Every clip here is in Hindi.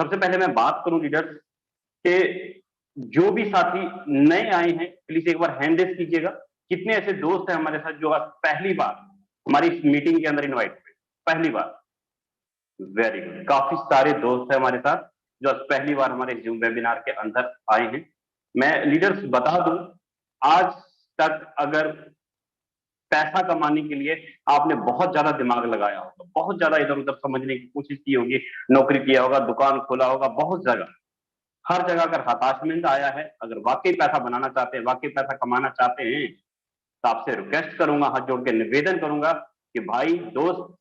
सबसे पहले मैं बात करूं लीडर्स कि जो भी साथी नए आए हैं प्लीज एक बार हैंड रेस कीजिएगा। कितने ऐसे दोस्त हैं हमारे साथ जो आज पहली बार हमारी इस मीटिंग के अंदर इनवाइट हुए? पहली बार। वेरी गुड, काफी सारे दोस्त हैं हमारे साथ जो आज पहली बार हमारे जूम वेबिनार के अंदर आए हैं। मैं लीडर्स बता दूं, आज तक अगर पैसा कमाने के लिए आपने बहुत ज्यादा दिमाग लगाया होगा, बहुत ज्यादा इधर उधर समझने की कोशिश की होगी, नौकरी किया होगा, दुकान खोला होगा, बहुत जगह, हर जगह अगर हताशमेंट आया है, अगर वाकई पैसा बनाना चाहते हैं, वाकई पैसा कमाना चाहते हैं, तो आपसे रिक्वेस्ट करूंगा, हाथ जोड़ के निवेदन करूंगा कि भाई दोस्त,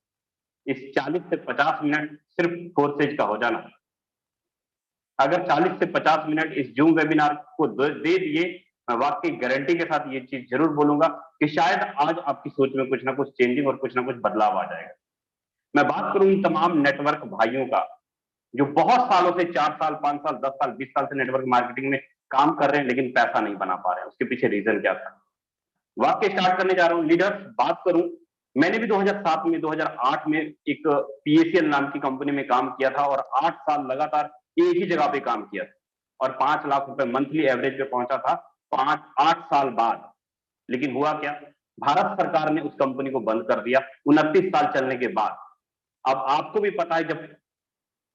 इस 40 से 50 मिनट सिर्फ कोर्सेज का हो जाना। अगर 40 से 50 मिनट इस जूम वेबिनार को दे दिए, मैं वाकई गारंटी के साथ ये चीज जरूर बोलूंगा कि शायद आज आपकी सोच में कुछ ना कुछ चेंजिंग और कुछ ना कुछ बदलाव आ जाएगा। मैं बात करूं इन तमाम नेटवर्क भाइयों का जो बहुत सालों से 4 साल, 5 साल, 10 साल, 20 साल से नेटवर्क मार्केटिंग में काम कर रहे हैं लेकिन पैसा नहीं बना पा रहे हैं, उसके पीछे रीजन क्या था? वाक्य स्टार्ट करने जा रहा हूं लीडर्स। बात करूं, मैंने भी 2007 में 2008 में एक पीएसीएल नाम की कंपनी में काम किया था और 8 साल लगातार एक ही जगह पे काम किया था और 5 लाख रुपए मंथली एवरेज पे पहुंचा था 8 साल बाद। लेकिन हुआ क्या? भारत सरकार ने उस कंपनी को बंद कर दिया 29 साल चलने के बाद। अब आपको भी पता है, जब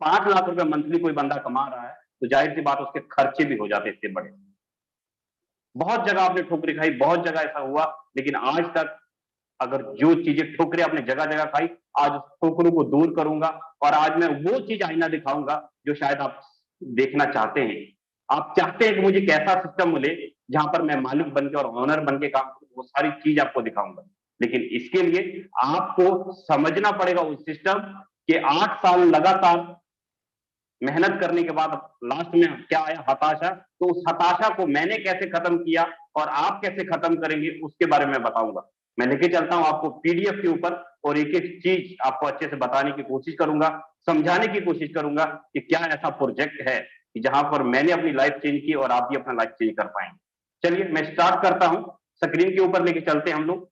5 लाख रुपए मंथली कोई बंदा कमा रहा है तो जाहिर सी बात उसके खर्चे भी हो जाते इससे बड़े। बहुत जगह आपने ठोकरी खाई, बहुत जगह ऐसा हुआ, लेकिन आज तक अगर जो चीजें ठोकरे आपने जगह जगह खाई, आज उस ठोकरों को दूर करूंगा और आज मैं वो चीज आईना दिखाऊंगा जो शायद आप देखना चाहते हैं। आप चाहते हैं कि मुझे कैसा सिस्टम मिले जहां पर मैं मालिक बन के और ओनर बन के काम करूं, वो सारी चीज आपको दिखाऊंगा। लेकिन इसके लिए आपको समझना पड़ेगा उस सिस्टम के 8 साल लगातार मेहनत करने के बाद लास्ट में क्या आया? हताशा। तो उस हताशा को मैंने कैसे खत्म किया और आप कैसे खत्म करेंगे उसके बारे में बताऊंगा। मैं लेके चलता हूं आपको पीडीएफ के ऊपर और एक एक चीज आपको अच्छे से बताने की कोशिश करूंगा, समझाने की कोशिश करूंगा कि क्या ऐसा प्रोजेक्ट है कि जहां पर मैंने अपनी लाइफ चेंज की और आप भी अपना लाइफ चेंज कर पाएंगे। चलिए मैं स्टार्ट करता हूं, स्क्रीन के ऊपर लेके चलते हैं हम लोग।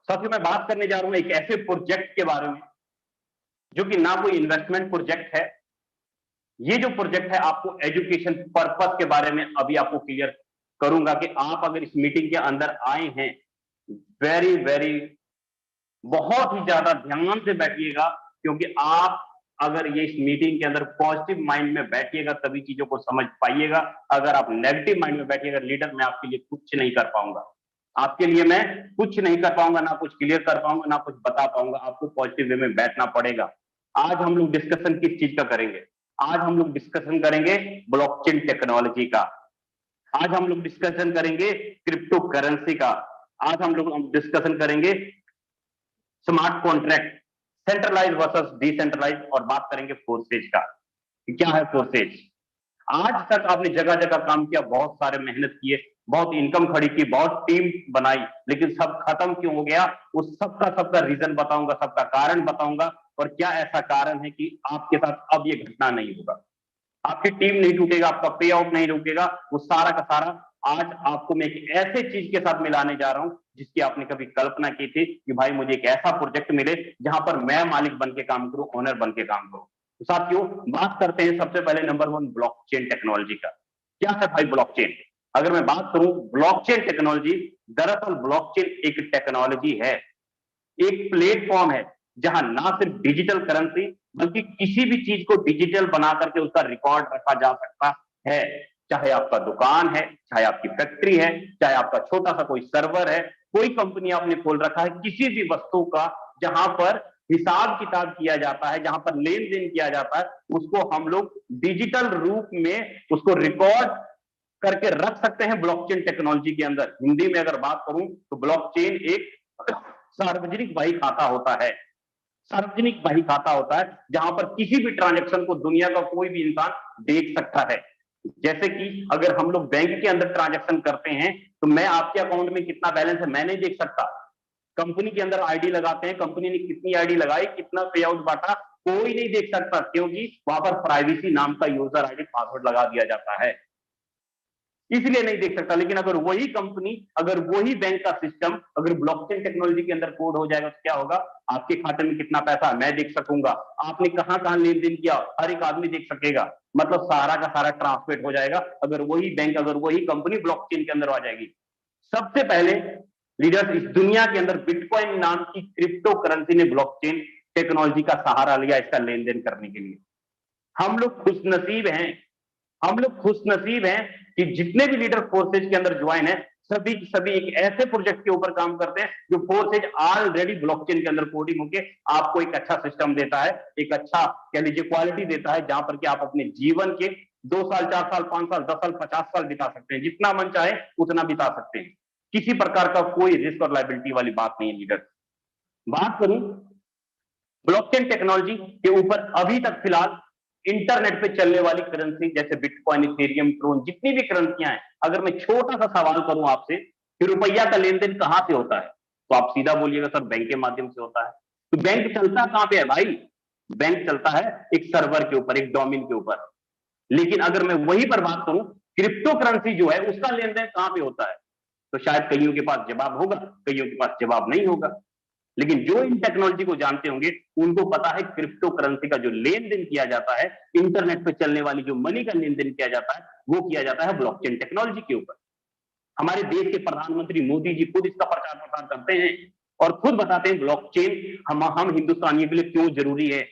साथियों, मैं बात करने जा रहा हूं एक ऐसे प्रोजेक्ट के बारे में जो कि ना कोई इन्वेस्टमेंट प्रोजेक्ट है। ये जो प्रोजेक्ट है आपको एजुकेशन पर्पस के बारे में अभी आपको क्लियर करूंगा कि आप अगर इस मीटिंग के अंदर आए हैं, वेरी वेरी बहुत ही ज्यादा ध्यान से बैठिएगा, क्योंकि आप अगर ये इस मीटिंग के अंदर पॉजिटिव माइंड में बैठिएगा तभी चीजों को समझ पाइएगा। अगर आप नेगेटिव माइंड में बैठिएगा लीडर, मैं आपके लिए कुछ नहीं कर पाऊंगा, आपके लिए मैं कुछ नहीं कर पाऊंगा, ना कुछ क्लियर कर पाऊंगा, ना कुछ बता पाऊंगा। आपको पॉजिटिव वे में बैठना पड़ेगा। आज हम लोग डिस्कशन किस चीज का करेंगे? आज हम लोग डिस्कशन करेंगे ब्लॉकचेन टेक्नोलॉजी का। आज हम लोग डिस्कशन करेंगे क्रिप्टो करेंसी का। आज हम लोग डिस्कशन करेंगे smart contract, centralize versus decentralize, और बात करेंगे फोर्सेज का। क्या है फोर्सेज? आज तक आपने जगह जगह काम किया, बहुत सारे मेहनत किए, बहुत इनकम खड़ी की, बहुत टीम बनाई, लेकिन सब खत्म क्यों हो गया? उस सबका रीजन बताऊंगा, सबका कारण बताऊंगा, और क्या ऐसा कारण है कि आपके साथ अब ये घटना नहीं होगा। आपकी टीम नहीं टूटेगा, आपका पे आउट नहीं रुकेगा, वो सारा का सारा आज आपको मैं एक ऐसे चीज के साथ मिलाने जा रहा हूं जिसकी आपने कभी कल्पना की थी कि भाई मुझे एक ऐसा प्रोजेक्ट मिले जहां पर मैं मालिक बन के काम करूं, ओनर बन के काम करूं। तो साथियों, बात करते हैं सबसे पहले नंबर 1 ब्लॉकचेन टेक्नोलॉजी का। क्या है भाई ब्लॉकचेन? अगर मैं बात करूं ब्लॉकचेन टेक्नोलॉजी, दरअसल ब्लॉकचेन एक टेक्नोलॉजी है, एक प्लेटफॉर्म है जहां ना सिर्फ डिजिटल करेंसी बल्कि किसी भी चीज को डिजिटल बना करके उसका रिकॉर्ड रखा जा सकता है। चाहे आपका दुकान है, चाहे आपकी फैक्ट्री है, चाहे आपका छोटा सा कोई सर्वर है, कोई कंपनी आपने खोल रखा है, किसी भी वस्तु का जहां पर हिसाब किताब किया जाता है, जहां पर लेन देन किया जाता है, उसको हम लोग डिजिटल रूप में उसको रिकॉर्ड करके रख सकते हैं ब्लॉकचेन टेक्नोलॉजी के अंदर। हिंदी में अगर बात करूं तो ब्लॉकचेन एक सार्वजनिक बही खाता होता है। सार्वजनिक बही खाता होता है जहां पर किसी भी ट्रांजैक्शन को दुनिया का कोई भी इंसान देख सकता है। जैसे कि अगर हम लोग बैंक के अंदर ट्रांजैक्शन करते हैं तो मैं आपके अकाउंट में कितना बैलेंस है मैं नहीं देख सकता। कंपनी के अंदर आईडी लगाते हैं, कंपनी ने कितनी आईडी लगाई, कितना पे आउट बांटा, कोई नहीं देख सकता, क्योंकि वहां पर प्राइवेसी नाम का यूजर आईडी पासवर्ड लगा दिया जाता है। इसलिए नहीं देख सकता। लेकिन अगर वही कंपनी, अगर वही बैंक का सिस्टम अगर ब्लॉकचेन टेक्नोलॉजी के अंदर कोड हो जाएगा तो क्या होगा, आपके खाते में कितना पैसा मैं देख सकूंगा, आपने कहां कहां लेन देन किया हर एक आदमी देख सकेगा। मतलब सारा का सारा ट्रांसमिट हो जाएगा अगर वही बैंक, अगर वही कंपनी ब्लॉकचेन के अंदर आ जाएगी। सबसे पहले लीडर्स, इस दुनिया के अंदर बिटकॉइन नाम की क्रिप्टो करेंसी ने ब्लॉकचेन टेक्नोलॉजी का सहारा लिया इसका लेन देन करने के लिए। हम लोग खुशनसीब हैं, हम लोग खुशनसीब हैं कि जितने भी लीडर फोर्सेज के अंदर ज्वाइन है, सभी की सभी एक ऐसे प्रोजेक्ट के ऊपर काम करते हैं जो फोर्सेज ऑलरेडी ब्लॉकचेन के अंदर कोडिंग होके आपको एक अच्छा सिस्टम देता है, एक अच्छा कह लीजिए क्वालिटी देता है, जहां पर कि आप अपने जीवन के 2 साल 4 साल 5 साल 10 साल 50 साल बिता सकते हैं, जितना मन चाहे उतना बिता सकते हैं। किसी प्रकार का कोई रिस्क और लाइबिलिटी वाली बात नहीं है लीडर। बात करूं ब्लॉकचेन टेक्नोलॉजी के ऊपर, अभी तक फिलहाल इंटरनेट पे चलने वाली करेंसी जैसे बिटकॉइन, इथेरियम, ट्रोन, जितनी भी करेंसियां हैं, अगर मैं छोटा सा सवाल करूं आपसे कि रुपया का लेन देन कहां से होता है, तो आप सीधा बोलिएगा सर बैंक के माध्यम से होता है। तो बैंक चलता कहां पे है भाई? बैंक चलता है एक सर्वर के ऊपर, एक डोमेन के ऊपर। लेकिन अगर मैं वही पर बात करूं, क्रिप्टो करेंसी जो है उसका लेन देन कहां पे होता है, तो शायद कईयों के पास जवाब होगा, कईयों के पास जवाब नहीं होगा। लेकिन जो इन टेक्नोलॉजी को जानते होंगे उनको पता है क्रिप्टो करेंसी का जो लेन देन किया जाता है, इंटरनेट पे चलने वाली जो मनी का लेन देन किया जाता है, वो किया जाता है ब्लॉकचेन टेक्नोलॉजी के ऊपर। हमारे देश के प्रधानमंत्री मोदी जी खुद इसका प्रचार प्रसार करते हैं और खुद बताते हैं ब्लॉकचेन हम हिंदुस्तानियों के लिए क्यों जरूरी है।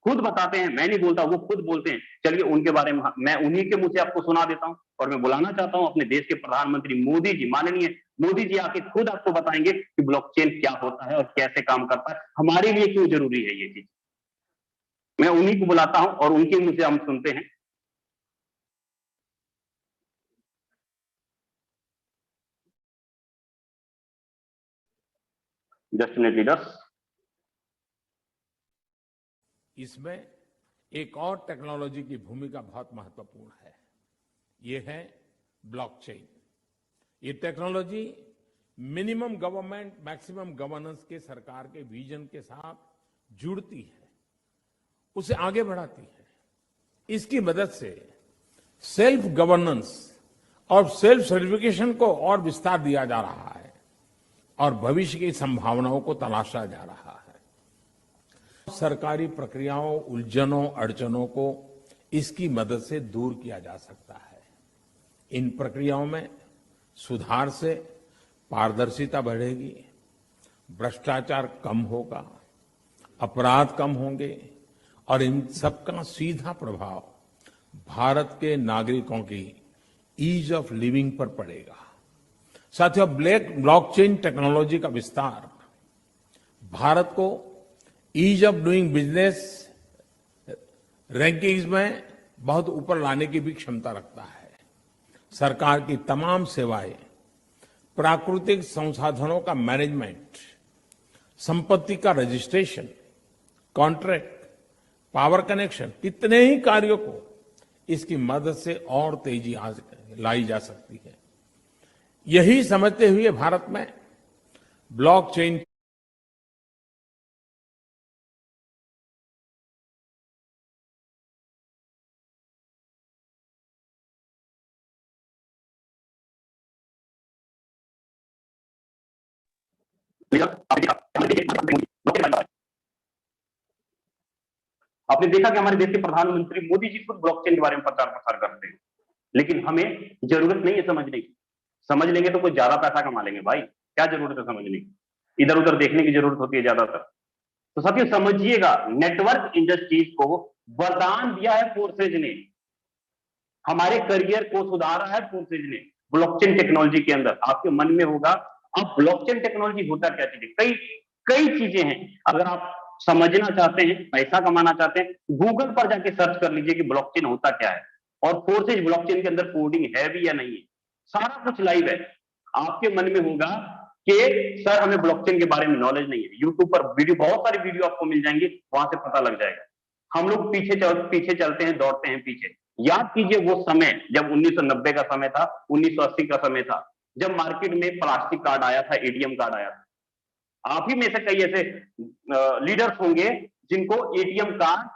खुद बताते हैं, मैं नहीं बोलता, वो खुद बोलते हैं। चलिए उनके बारे में मैं उन्हीं के मुंह से आपको सुना देता हूं और मैं बुलाना चाहता हूं अपने देश के प्रधानमंत्री मोदी जी, माननीय मोदी जी आके खुद आपको बताएंगे कि ब्लॉकचेन क्या होता है और कैसे काम करता है, हमारे लिए क्यों जरूरी है ये चीज। मैं उन्हीं को बुलाता हूं और उनके मुंह से हम सुनते हैं। Just minute leaders. इसमें एक और टेक्नोलॉजी की भूमिका बहुत महत्वपूर्ण है, ये है ब्लॉकचेन। ये technology minimum government maximum governance के सरकार के विजन के साथ जुड़ती है, उसे आगे बढ़ाती है। इसकी मदद से सेल्फ गवर्नेंस और सेल्फ सर्टिफिकेशन को और विस्तार दिया जा रहा है और भविष्य की संभावनाओं को तलाशा जा रहा है। सरकारी प्रक्रियाओं, उलझनों, अड़चनों को इसकी मदद से दूर किया जा सकता है। इन प्रक्रियाओं में सुधार से पारदर्शिता बढ़ेगी, भ्रष्टाचार कम होगा, अपराध कम होंगे और इन सबका सीधा प्रभाव भारत के नागरिकों की ईज ऑफ लिविंग पर पड़ेगा। साथियों, ब्लॉकचेन टेक्नोलॉजी का विस्तार भारत को ease of doing business rankings में बहुत ऊपर लाने की भी क्षमता रखता है। सरकार की तमाम सेवाएं, प्राकृतिक संसाधनों का मैनेजमेंट, संपत्ति का रजिस्ट्रेशन, कॉन्ट्रैक्ट, पावर कनेक्शन, कितने ही कार्यों को इसकी मदद से और तेजी लाई जा सकती है। यही समझते हुए भारत में ब्लॉकचेन आपने देखा कि हमारे देश के प्रधानमंत्री मोदी जी खुद ब्लॉकचेन के बारे में प्रचार प्रसार करते हैं, लेकिन हमें जरूरत नहीं है समझने की। समझ लेंगे तो कोई ज्यादा पैसा कमा लेंगे भाई, क्या जरूरत है समझने की? इधर उधर देखने की जरूरत होती है ज्यादातर। तो साथियों समझिएगा, नेटवर्क इंडस्ट्रीज को वरदान दिया है फोर्सेज ने, हमारे करियर को सुधारा है फोर्सेज ने ब्लॉकचेन टेक्नोलॉजी के अंदर। आपके मन में होगा अब ब्लॉकचेन टेक्नोलॉजी होता क्या चीज है? कई कई चीजें हैं। अगर आप समझना चाहते हैं, पैसा कमाना चाहते हैं, गूगल पर जाके सर्च कर लीजिए कि ब्लॉकचेन होता क्या है और फोर्सेज ब्लॉकचेन के अंदर कोडिंग है भी या नहीं है, सारा कुछ लाइव है। आपके मन में होगा कि सर हमें ब्लॉकचेन के बारे में नॉलेज नहीं है, यूट्यूब पर वीडियो, बहुत सारी वीडियो आपको मिल जाएंगी, वहां से पता लग जाएगा। हम लोग पीछे चलते हैं, दौड़ते हैं पीछे। याद कीजिए वो समय जब 1990 का समय था, 1980 का समय था, जब मार्केट में प्लास्टिक कार्ड आया था, एटीएम कार्ड आया था। आप ही में से कई ऐसे लीडर्स होंगे जिनको एटीएम कार्ड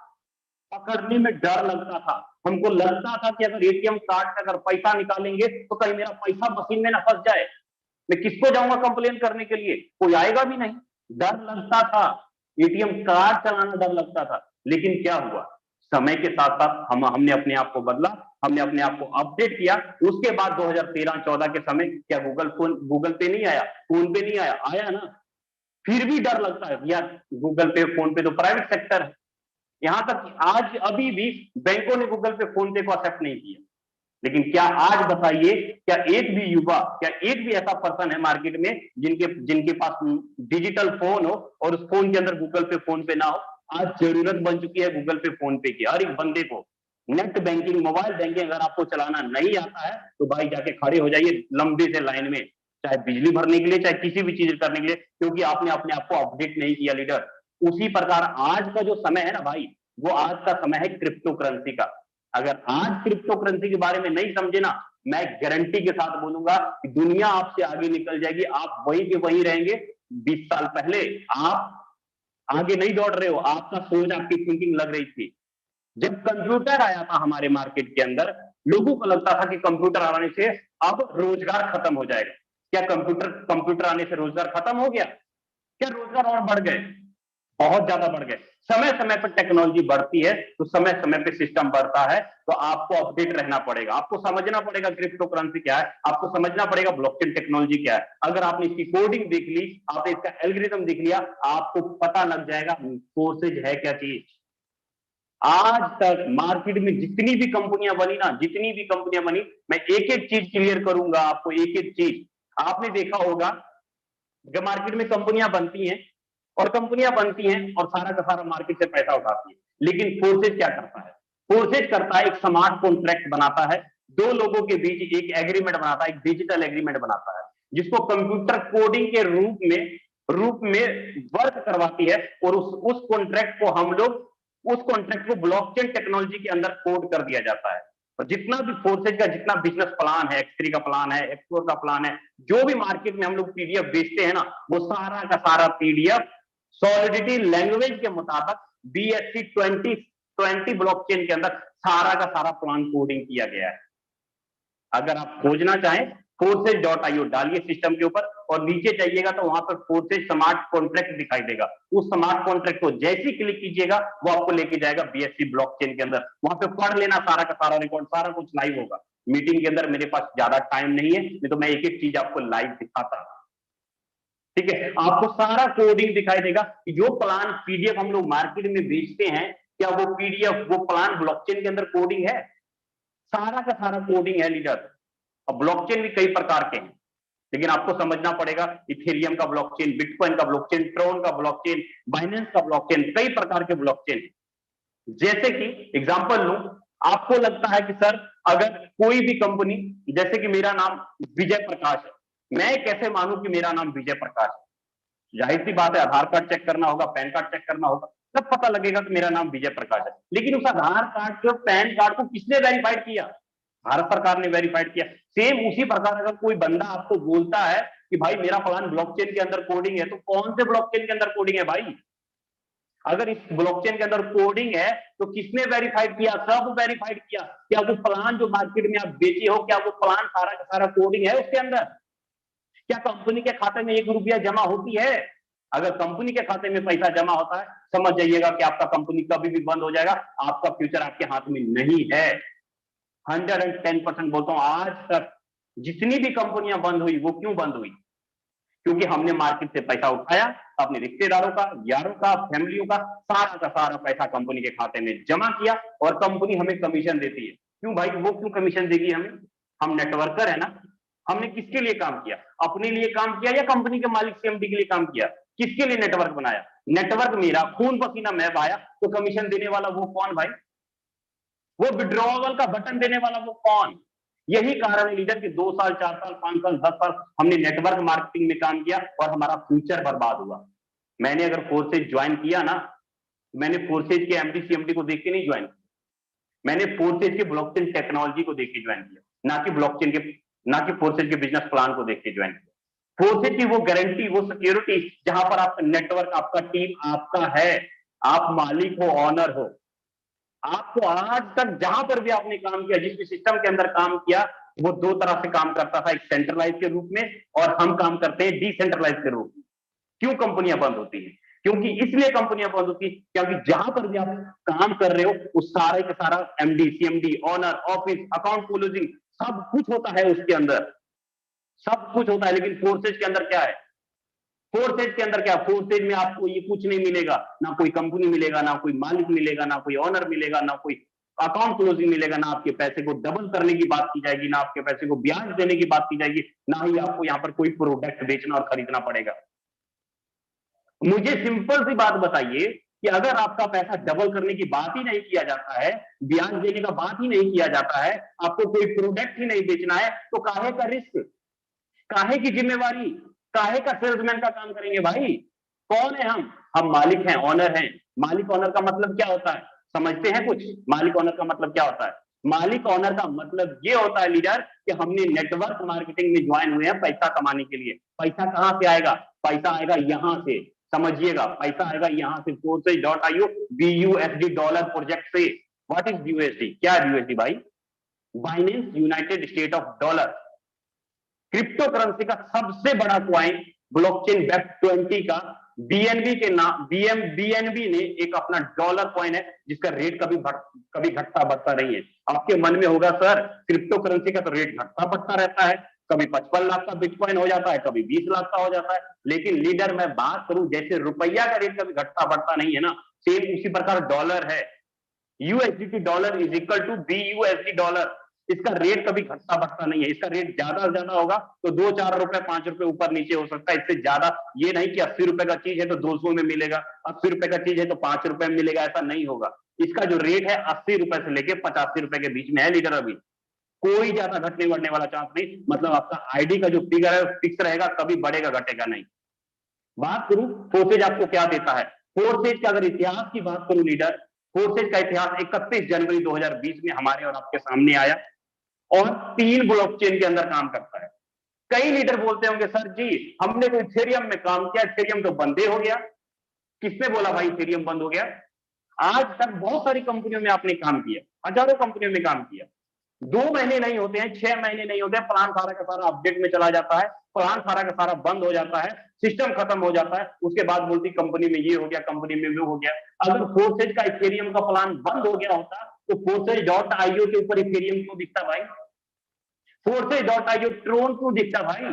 पकड़ने में डर लगता था, हमको लगता था कि अगर एटीएम कार्ड से अगर पैसा निकालेंगे तो कहीं मेरा पैसा मशीन में ना फंस जाए, मैं किसको जाऊंगा कंप्लेन करने के लिए, कोई आएगा भी नहीं, डर लगता था, एटीएम कार्ड चलाना डर लगता था। लेकिन क्या हुआ, समय के साथ साथ हमने अपने आप को बदला, हमने अपने आप को अपडेट किया। उसके बाद 2013-14 के समय क्या गूगल पे नहीं आया, फोन पे नहीं आया, आया ना। फिर भी डर लगता है यार, गूगल पे फोन पे तो प्राइवेट सेक्टर है। यहां तक कि आज अभी भी बैंकों ने गूगल पे फोन पे को एक्सेप्ट नहीं किया। लेकिन क्या आज बताइए, क्या एक भी युवा, क्या एक भी ऐसा पर्सन है मार्केट में जिनके जिनके पास डिजिटल फोन हो और उस फोन के अंदर गूगल पे फोन पे ना हो? आज जरूरत बन चुकी है गूगल पे फोन पे की। हर एक बंदे को नेट बैंकिंग, मोबाइल बैंकिंग अगर आपको चलाना नहीं आता है तो भाई जाके खड़े हो जाइए लंबे से लाइन में, चाहे बिजली भरने के लिए, चाहे किसी भी चीज करने के लिए, क्योंकि आपने अपने आप को अपडेट नहीं किया लीडर। उसी प्रकार आज का जो समय है ना भाई, वो आज का समय है क्रिप्टो करेंसी का। अगर आज क्रिप्टो करेंसी के बारे में नहीं समझे ना, मैं गारंटी के साथ बोलूंगा कि दुनिया आपसे आगे निकल जाएगी, आप वहीं के वहीं रहेंगे। 20 साल पहले आप आगे नहीं दौड़ रहे हो, आपका सोच, आपकी थिंकिंग लग रही थी। जब कंप्यूटर आया था हमारे मार्केट के अंदर, लोगों को लगता था कि कंप्यूटर आने से अब रोजगार खत्म हो जाएगा। क्या कंप्यूटर आने से रोजगार खत्म हो गया? क्या रोजगार और बढ़ गए? बहुत ज्यादा बढ़ गए। समय समय पर टेक्नोलॉजी बढ़ती है तो समय समय पे सिस्टम बढ़ता है, तो आपको अपडेट रहना पड़ेगा, आपको समझना पड़ेगा क्रिप्टो करेंसी क्या है, आपको समझना पड़ेगा ब्लॉकचेन टेक्नोलॉजी क्या है। अगर आपने इसकी कोडिंग देख ली, आपने इसका एल्गोरिथम देख लिया, आपको पता लग जाएगा फोर्सेज है क्या चीज। आज तक मार्केट में जितनी भी कंपनियां बनी ना, जितनी भी कंपनियां बनी, मैं एक एक चीज क्लियर करूंगा आपको, एक एक चीज। आपने देखा होगा जब मार्केट में कंपनियां बनती हैं और कंपनियां बनती हैं और सारा का सारा मार्केट से पैसा उठाती है, लेकिन फोर्सेज क्या करता है? फोर्सेज करता है एक स्मार्ट कॉन्ट्रैक्ट बनाता है, दो लोगों के बीच एक एग्रीमेंट बनाता है, एक डिजिटल एग्रीमेंट बनाता है, जिसको कंप्यूटर कोडिंग के रूप में वर्क करवाती है। और उस कॉन्ट्रैक्ट को हम लोग, उस कॉन्ट्रैक्ट को ब्लॉकचेन टेक्नोलॉजी के अंदर कोड कर दिया जाता है। और जितना भी फोर्सेज का जितना बिजनेस प्लान है, X3 का प्लान है, X4 का प्लान है, जो भी मार्केट में हम लोग पीडीएफ बेचते हैं ना, वो सारा का सारा पीडीएफ सॉलिडिटी लैंग्वेज के मुताबिक BSC 2020 ब्लॉकचेन के अंदर सारा का सारा प्लान कोडिंग किया गया है। अगर आप खोजना चाहें forces.io डालिए सिस्टम के ऊपर और नीचे जाइएगा तो वहां पर फोर्सेज स्मार्ट कॉन्ट्रैक्ट दिखाई देगा। उस स्मार्ट कॉन्ट्रैक्ट को जैसे ही क्लिक कीजिएगा वो आपको लेके जाएगा BSC ब्लॉकचेन के अंदर। वहां पे पढ़ लेना, सारा का सारा रिकॉर्ड, सारा कुछ लाइव होगा। मीटिंग के अंदर मेरे पास ज्यादा टाइम नहीं है, नहीं तो मैं एक एक चीज आपको लाइव दिखाता। ठीक है, आपको सारा कोडिंग दिखाई देगा कि जो प्लान पीडीएफ हम लोग मार्केट में बेचते हैं, क्या वो पीडीएफ, वो प्लान ब्लॉकचेन के अंदर कोडिंग है? सारा का सारा कोडिंग है लीडर। और ब्लॉकचेन भी कई प्रकार के हैं, लेकिन आपको समझना पड़ेगा इथेरियम का ब्लॉकचेन, बिटकॉइन का ब्लॉकचेन, ट्रोन का ब्लॉकचेन, बाइनेंस का ब्लॉकचेन, कई प्रकार के ब्लॉकचेन। जैसे कि एग्जांपल लूं, आपको लगता है कि सर अगर कोई भी कंपनी, जैसे कि मेरा नाम विजय प्रकाश है, मैं कैसे मानूं कि मेरा नाम विजय प्रकाश है? जाहिर सी बात है, आधार कार्ड चेक करना होगा, पैन कार्ड चेक करना होगा, तब पता लगेगा कि मेरा नाम विजय प्रकाश है। लेकिन उस आधार कार्ड को, पैन कार्ड को किसने वेरीफाइड किया? भारत सरकार ने वेरीफाइड किया। सेम उसी प्रकार अगर कोई बंदा आपको बोलता है कि भाई मेरा प्लान ब्लॉकचेन के अंदर कोडिंग है, तो कौन से ब्लॉकचेन के अंदर कोडिंग है भाई? अगर इस ब्लॉकचेन के अंदर कोडिंग है तो किसने वेरीफाइड किया? सब वेरीफाइड किया। क्या वो प्लान जो मार्केट में आप बेचे हो, क्या वो प्लान सारा का सारा कोडिंग है उसके अंदर? क्या कंपनी के खाते में 1 रुपया जमा होती है? अगर कंपनी के खाते में पैसा जमा होता है, समझ जाइएगा कि आपका कंपनी कभी भी बंद हो जाएगा, आपका फ्यूचर आपके हाथ में नहीं है। 110% बोलता हूं, आज तक जितनी भी कंपनियां बंद हुई, वो क्यों बंद हुई? क्योंकि हमने मार्केट से पैसा उठाया, अपने रिश्तेदारों का, यारों का, फैमिलियों का सारा पैसा कंपनी के खाते में जमा किया और कंपनी हमें कमीशन देती है। क्यों भाई, वो क्यों कमीशन देगी हमें? हम नेटवर्कर है ना। हमने किसके लिए काम किया? अपने लिए काम किया या कंपनी के मालिक CMD के लिए काम किया? किसके लिए नेटवर्क बनाया? नेटवर्क मेरा खून पसीना मैं बहाया, तो कमीशन देने वाला वो कौन भाई? वो विड्रॉवल का बटन देने वाला वो कौन? यही कारण है लीडर कि 2 साल, 4 साल, 5 साल, 10 साल हमने नेटवर्क मार्केटिंग में काम किया और हमारा फ्यूचर बर्बाद हुआ। मैंने अगर फोर्सेज ज्वाइन किया ना, मैंने फोर्सेज के MD CMD को देख के नहीं ज्वाइन किया, मैंने फोर्सेज के ब्लॉकचेन टेक्नोलॉजी को देख के ज्वाइन किया, ना कि फोर्सेज के बिजनेस प्लान को देख के ज्वाइन किया। फोर्सेज की वो गारंटी, वो सिक्योरिटी, जहां पर आपका नेटवर्क, आपका टीम आपका है, आप मालिक हो, ऑनर हो। आपको आज तक जहां पर भी आपने काम किया, जिस भी सिस्टम के अंदर काम किया, वो दो तरह से काम करता था, एक सेंट्रलाइज के रूप में और हम काम करते हैं डिसेंट्रलाइज के रूप में। क्यों कंपनियां बंद होती हैं? क्योंकि इसलिए कंपनियां बंद होती है क्योंकि जहां पर भी आप काम कर रहे हो वो सारे का सारा MD, CMD, owner, office, account closing सब कुछ होता है उसके अंदर, सब कुछ होता है। लेकिन फोर्सेज के अंदर क्या है? फोर्सेज के अंदर क्या? फोर्सेज में आपको ये कुछ नहीं मिलेगा, ना कोई कंपनी मिलेगा, ना कोई मालिक मिलेगा, ना कोई ऑनर मिलेगा, ना कोई अकाउंट क्लोजिंग मिलेगा, ना आपके पैसे को डबल करने की बात की जाएगी, ना आपके पैसे को ब्याज देने की बात की जाएगी, ना ही आपको यहाँ पर कोई प्रोडक्ट बेचना और खरीदना पड़ेगा। मुझे सिंपल सी बात बताइए कि अगर आपका पैसा डबल करने की बात ही नहीं किया जाता है, ब्याज देने का बात ही नहीं किया जाता है, आपको कोई प्रोडक्ट ही नहीं बेचना है, तो काहे का रिस्क, काहे की जिम्मेवारी, काहे का सेल्समैन का काम करेंगे भाई? कौन है हम मालिक हैं, ऑनर हैं। मालिक ऑनर का मतलब क्या होता है समझते हैं कुछ? मालिक ऑनर का मतलब क्या होता है? मालिक ऑनर का मतलब ये होता है लीडर कि हमने नेटवर्क मार्केटिंग में ज्वाइन हुए हैं पैसा कमाने के लिए। पैसा कहां से आएगा? पैसा आएगा यहां से, समझिएगा, पैसा आएगा यहां से, forces.io BUSD डॉलर प्रोजेक्ट से। What is BUSD? क्या है BUSD भाई? Binance United state of dollar, crypto currency का सबसे बड़ा क्वाइन, ब्लॉकचेन वेब 20 का बीएनबी के नाम, बीएनबी ने एक अपना डॉलर कॉइन है जिसका रेट कभी घटता बढ़ता नहीं है। आपके मन में होगा सर क्रिप्टो करेंसी का तो रेट घटता बढ़ता रहता है, कभी 55 लाख का बिटकॉइन हो जाता है, कभी 20 लाख का हो जाता है। लेकिन लीडर मैं बात करूं, जैसे रुपया का रेट कभी घटता बढ़ता नहीं है ना, सेम उसी प्रकार डॉलर है। USDT dollar is equal to BUSD dollar. इसका रेट कभी घटता बढ़ता नहीं है, इसका रेट ज्यादा से ज्यादा होगा तो 2-4 रुपए 5 रुपए ऊपर नीचे हो सकता है, इससे ज्यादा ये नहीं कि 80 रुपए का चीज है तो 200 में मिलेगा, 80 रुपए का चीज है तो 5 रुपए में मिलेगा, ऐसा नहीं होगा। इसका जो रेट है 80 रुपए से लेके 85 रुपए के बीच में है लीडर। अभी कोई ज्यादा घटने बढ़ने वाला चांस नहीं, मतलब आपका आईडी का जो फिगर है फिक्स रहेगा, कभी बढ़ेगा घटेगा नहीं। बात करूं फोर्सेज आपको क्या देता है, फोर्सेज का अगर इतिहास की बात करूं लीडर, फोर्सेज का इतिहास 31 जनवरी 2020 में हमारे और आपके सामने आया और 3 ब्लॉकचेन के अंदर काम करता है। कई लीडर बोलते होंगे सर जी हमने तो इथेरियम में काम किया, इथेरियम तो बंद हो गया। किसने बोला भाई इथेरियम बंद हो गया? आज तक बहुत सारी कंपनियों में आपने काम किया, हजारों कंपनियों में काम किया। 2 महीने नहीं होते हैं, 6 महीने नहीं होते हैं, प्लान सारा का सारा अपडेट में चला जाता है, प्लान सारा का सारा बंद हो जाता है, सिस्टम खत्म हो जाता है, उसके बाद बोलती कंपनी में ये हो गया, कंपनी में वो हो गया। अगर फोर्सेज का इथेरियम का प्लान बंद हो गया होता तो forces.io के ऊपर इथेरियम क्यों दिखता भाई? forces.io ट्रोन क्यों दिखता भाई?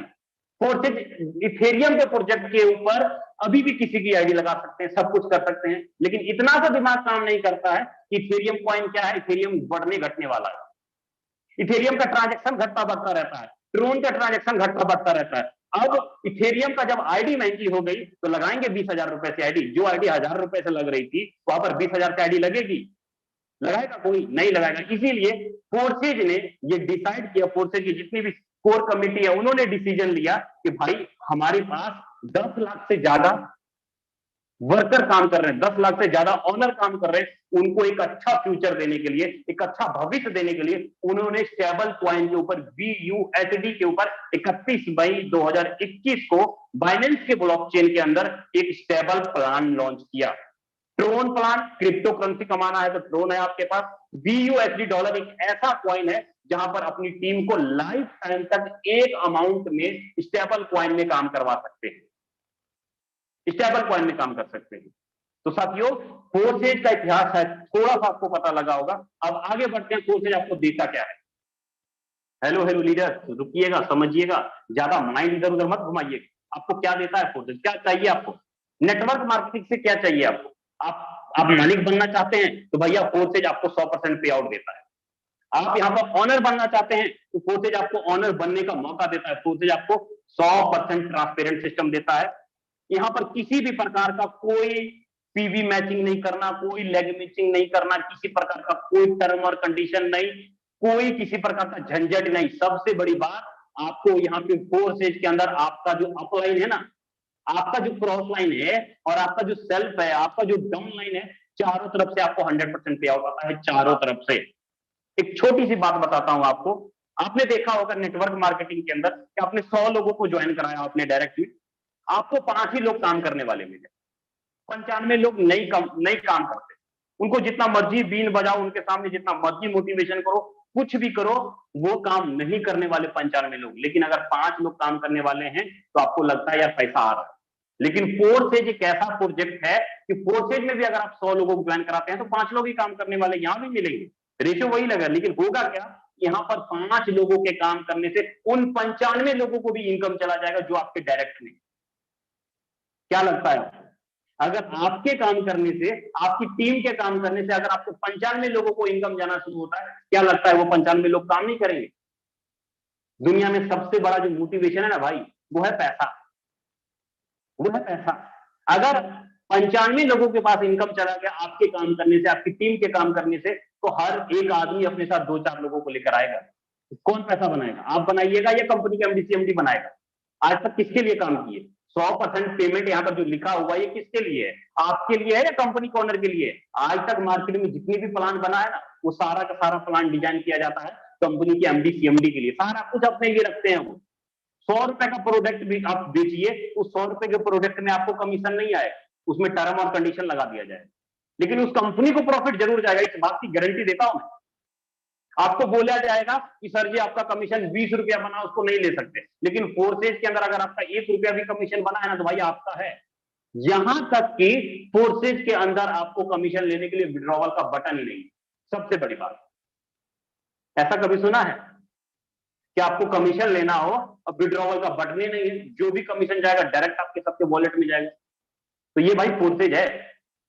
फोर्सेज इथेरियम के प्रोजेक्ट के ऊपर अभी भी किसी की आईडी लगा सकते हैं, सब कुछ कर सकते हैं, लेकिन इतना सा दिमाग काम नहीं करता है कि इथेरियम कॉइन क्या है, इथेरियम बढ़ने घटने वाला है, इथेरियम का ट्रांजैक्शन घटता बढ़ता रहता है, ट्रोन का ट्रांजैक्शन घटता बढ़ता रहता है। अब इथेरियम का जब आईडी महंगी हो गई तो लगाएंगे 20,000 रुपए से आईडी, जो आईडी 1,000 रुपए से लग रही थी वहां पर 20,000 की आईडी लगेगी? लगाएगा कोई? नहीं लगाएगा। इसीलिए फोर्सेज ने ये डिसाइड किया, फोर्सेज की जितनी भी कोर कमेटी है उन्होंने डिसीजन लिया कि भाई हमारे पास 10 लाख से ज्यादा वर्कर काम कर रहे हैं, 10 लाख से ज्यादा ऑनर काम कर रहे हैं, उनको एक अच्छा फ्यूचर देने के लिए, एक अच्छा भविष्य देने के लिए उन्होंने स्टेबल कॉइन के ऊपर BUSD के ऊपर 31 मई 2021 को बाइनेंस के ब्लॉकचेन के अंदर एक स्टेबल प्लान लॉन्च किया। ट्रोन प्लान, क्रिप्टो करेंसी कमाना है तो ट्रोन है आपके पास। BUSD डॉलर एक ऐसा कॉइन है जहां पर अपनी टीम को लाइफ टाइम तक एक अमाउंट में स्टेबल कॉइन में काम करवा सकते हैं, स्टेबल कॉइन में काम कर सकते हैं। तो साथियों फोर्सेज का इतिहास है, थोड़ा सा आपको पता लगा होगा। अब आगे बढ़ते हैं, फोर्सेज आपको देता क्या है। हेलो हेलो लीडर, रुकिएगा, समझिएगा, ज्यादा माइंड इधर उधर मत घुमाइए। आपको क्या देता है फोर्सेज, क्या चाहिए आपको? नेटवर्क मार्केटिंग से क्या चाहिए आपको? आप मालिक बनना चाहते हैं तो भैया फोर्सेज आपको 100% पे आउट देता है। आप यहाँ पर ऑनर बनना चाहते हैं तो फोर्सेज आपको ऑनर बनने का मौका देता है, फोर्सेज आपको 100% ट्रांसपेरेंट सिस्टम देता है। यहाँ पर किसी भी प्रकार का कोई पीवी मैचिंग नहीं करना, कोई लेग मैचिंग नहीं करना, किसी प्रकार का कोई टर्म और कंडीशन नहीं, कोई किसी प्रकार का झंझट नहीं। सबसे बड़ी बात आपको यहाँ पे फोर्सेज के अंदर आपका जो अपलाइन है ना, आपका जो क्रॉस लाइन है और आपका जो सेल्फ है, आपका जो डाउन लाइन है, चारों तरफ से आपको 100% पे आउट आता है, चारों तरफ से। एक छोटी सी बात बताता हूं आपको, आपने देखा होगा नेटवर्क मार्केटिंग के अंदर कि आपने 100 लोगों को ज्वाइन कराया आपने डायरेक्टली, आपको 5 ही लोग काम करने वाले मिले, 95 लोग नहीं काम करते। उनको जितना मर्जी बीन बजाओ, उनके सामने जितना मर्जी मोटिवेशन करो, कुछ भी करो, वो काम नहीं करने वाले 95 लोग। लेकिन अगर 5 लोग काम करने वाले हैं तो आपको लगता है यार पैसा आ रहा है। लेकिन फोर्सेज एक ऐसा प्रोजेक्ट है कि फोर्सेज में भी अगर आप 100 लोगों को ज्वाइन कराते हैं तो 5 लोग ही काम करने वाले यहां भी मिलेंगे, रेशियो वही लगा। लेकिन होगा क्या, यहां पर 5 लोगों के काम करने से उन 95 लोगों को भी इनकम चला जाएगा जो आपके डायरेक्ट नहीं। क्या लगता है आपको? अगर आपके काम करने से, आपकी टीम के काम करने से अगर आपको 95 लोगों को इनकम जाना शुरू होता है, क्या लगता है वो 95 लोग काम नहीं करेंगे? दुनिया में सबसे बड़ा जो मोटिवेशन है ना भाई, वो है पैसा, वो है पैसा। अगर 95 लोगों के पास इनकम चला गया आपके काम करने से, आपकी टीम के काम करने से, तो हर एक आदमी अपने साथ 2-4 लोगों को लेकर आएगा। कौन पैसा बनाएगा? आप बनाइएगा या कंपनी का एमडी सीएमडी बनाएगा? आज तक किसके लिए काम किए? 100% पेमेंट यहाँ पर जो लिखा हुआ है ये किसके लिए है? आपके लिए है या कंपनी के ओनर के लिए? आज तक मार्केट में जितनी भी प्लान बना है ना, वो सारा का सारा प्लान डिजाइन किया जाता है कंपनी के एमडी सीएमडी के लिए। सारा कुछ अपने लिए रखते हैं वो। 100 रुपए का प्रोडक्ट भी आप बेचिए, उस 100 रुपए के प्रोडक्ट में आपको कमीशन नहीं आएगा, उसमें टर्म और कंडीशन लगा दिया जाए, लेकिन उस कंपनी को प्रॉफिट जरूर जाएगा। इस बात की गारंटी देता हूं मैं। आपको बोला जाएगा कि सर जी आपका कमीशन 20 रुपया बना, उसको नहीं ले सकते, लेकिन फोर्सेज के अंदर अगर आपका 1 रुपया भी कमीशन बना है ना तो भाई आपका है। यहां तक कि फोर्सेज के अंदर आपको कमीशन लेने के लिए विड्रॉवल का बटन ही नहीं। सबसे बड़ी बात, ऐसा कभी सुना है कि आपको कमीशन लेना हो और विड्रॉवल का बटन ही नहीं है? जो भी कमीशन जाएगा डायरेक्ट आपके सबके वॉलेट में जाएगा। तो ये भाई फोर्सेज है,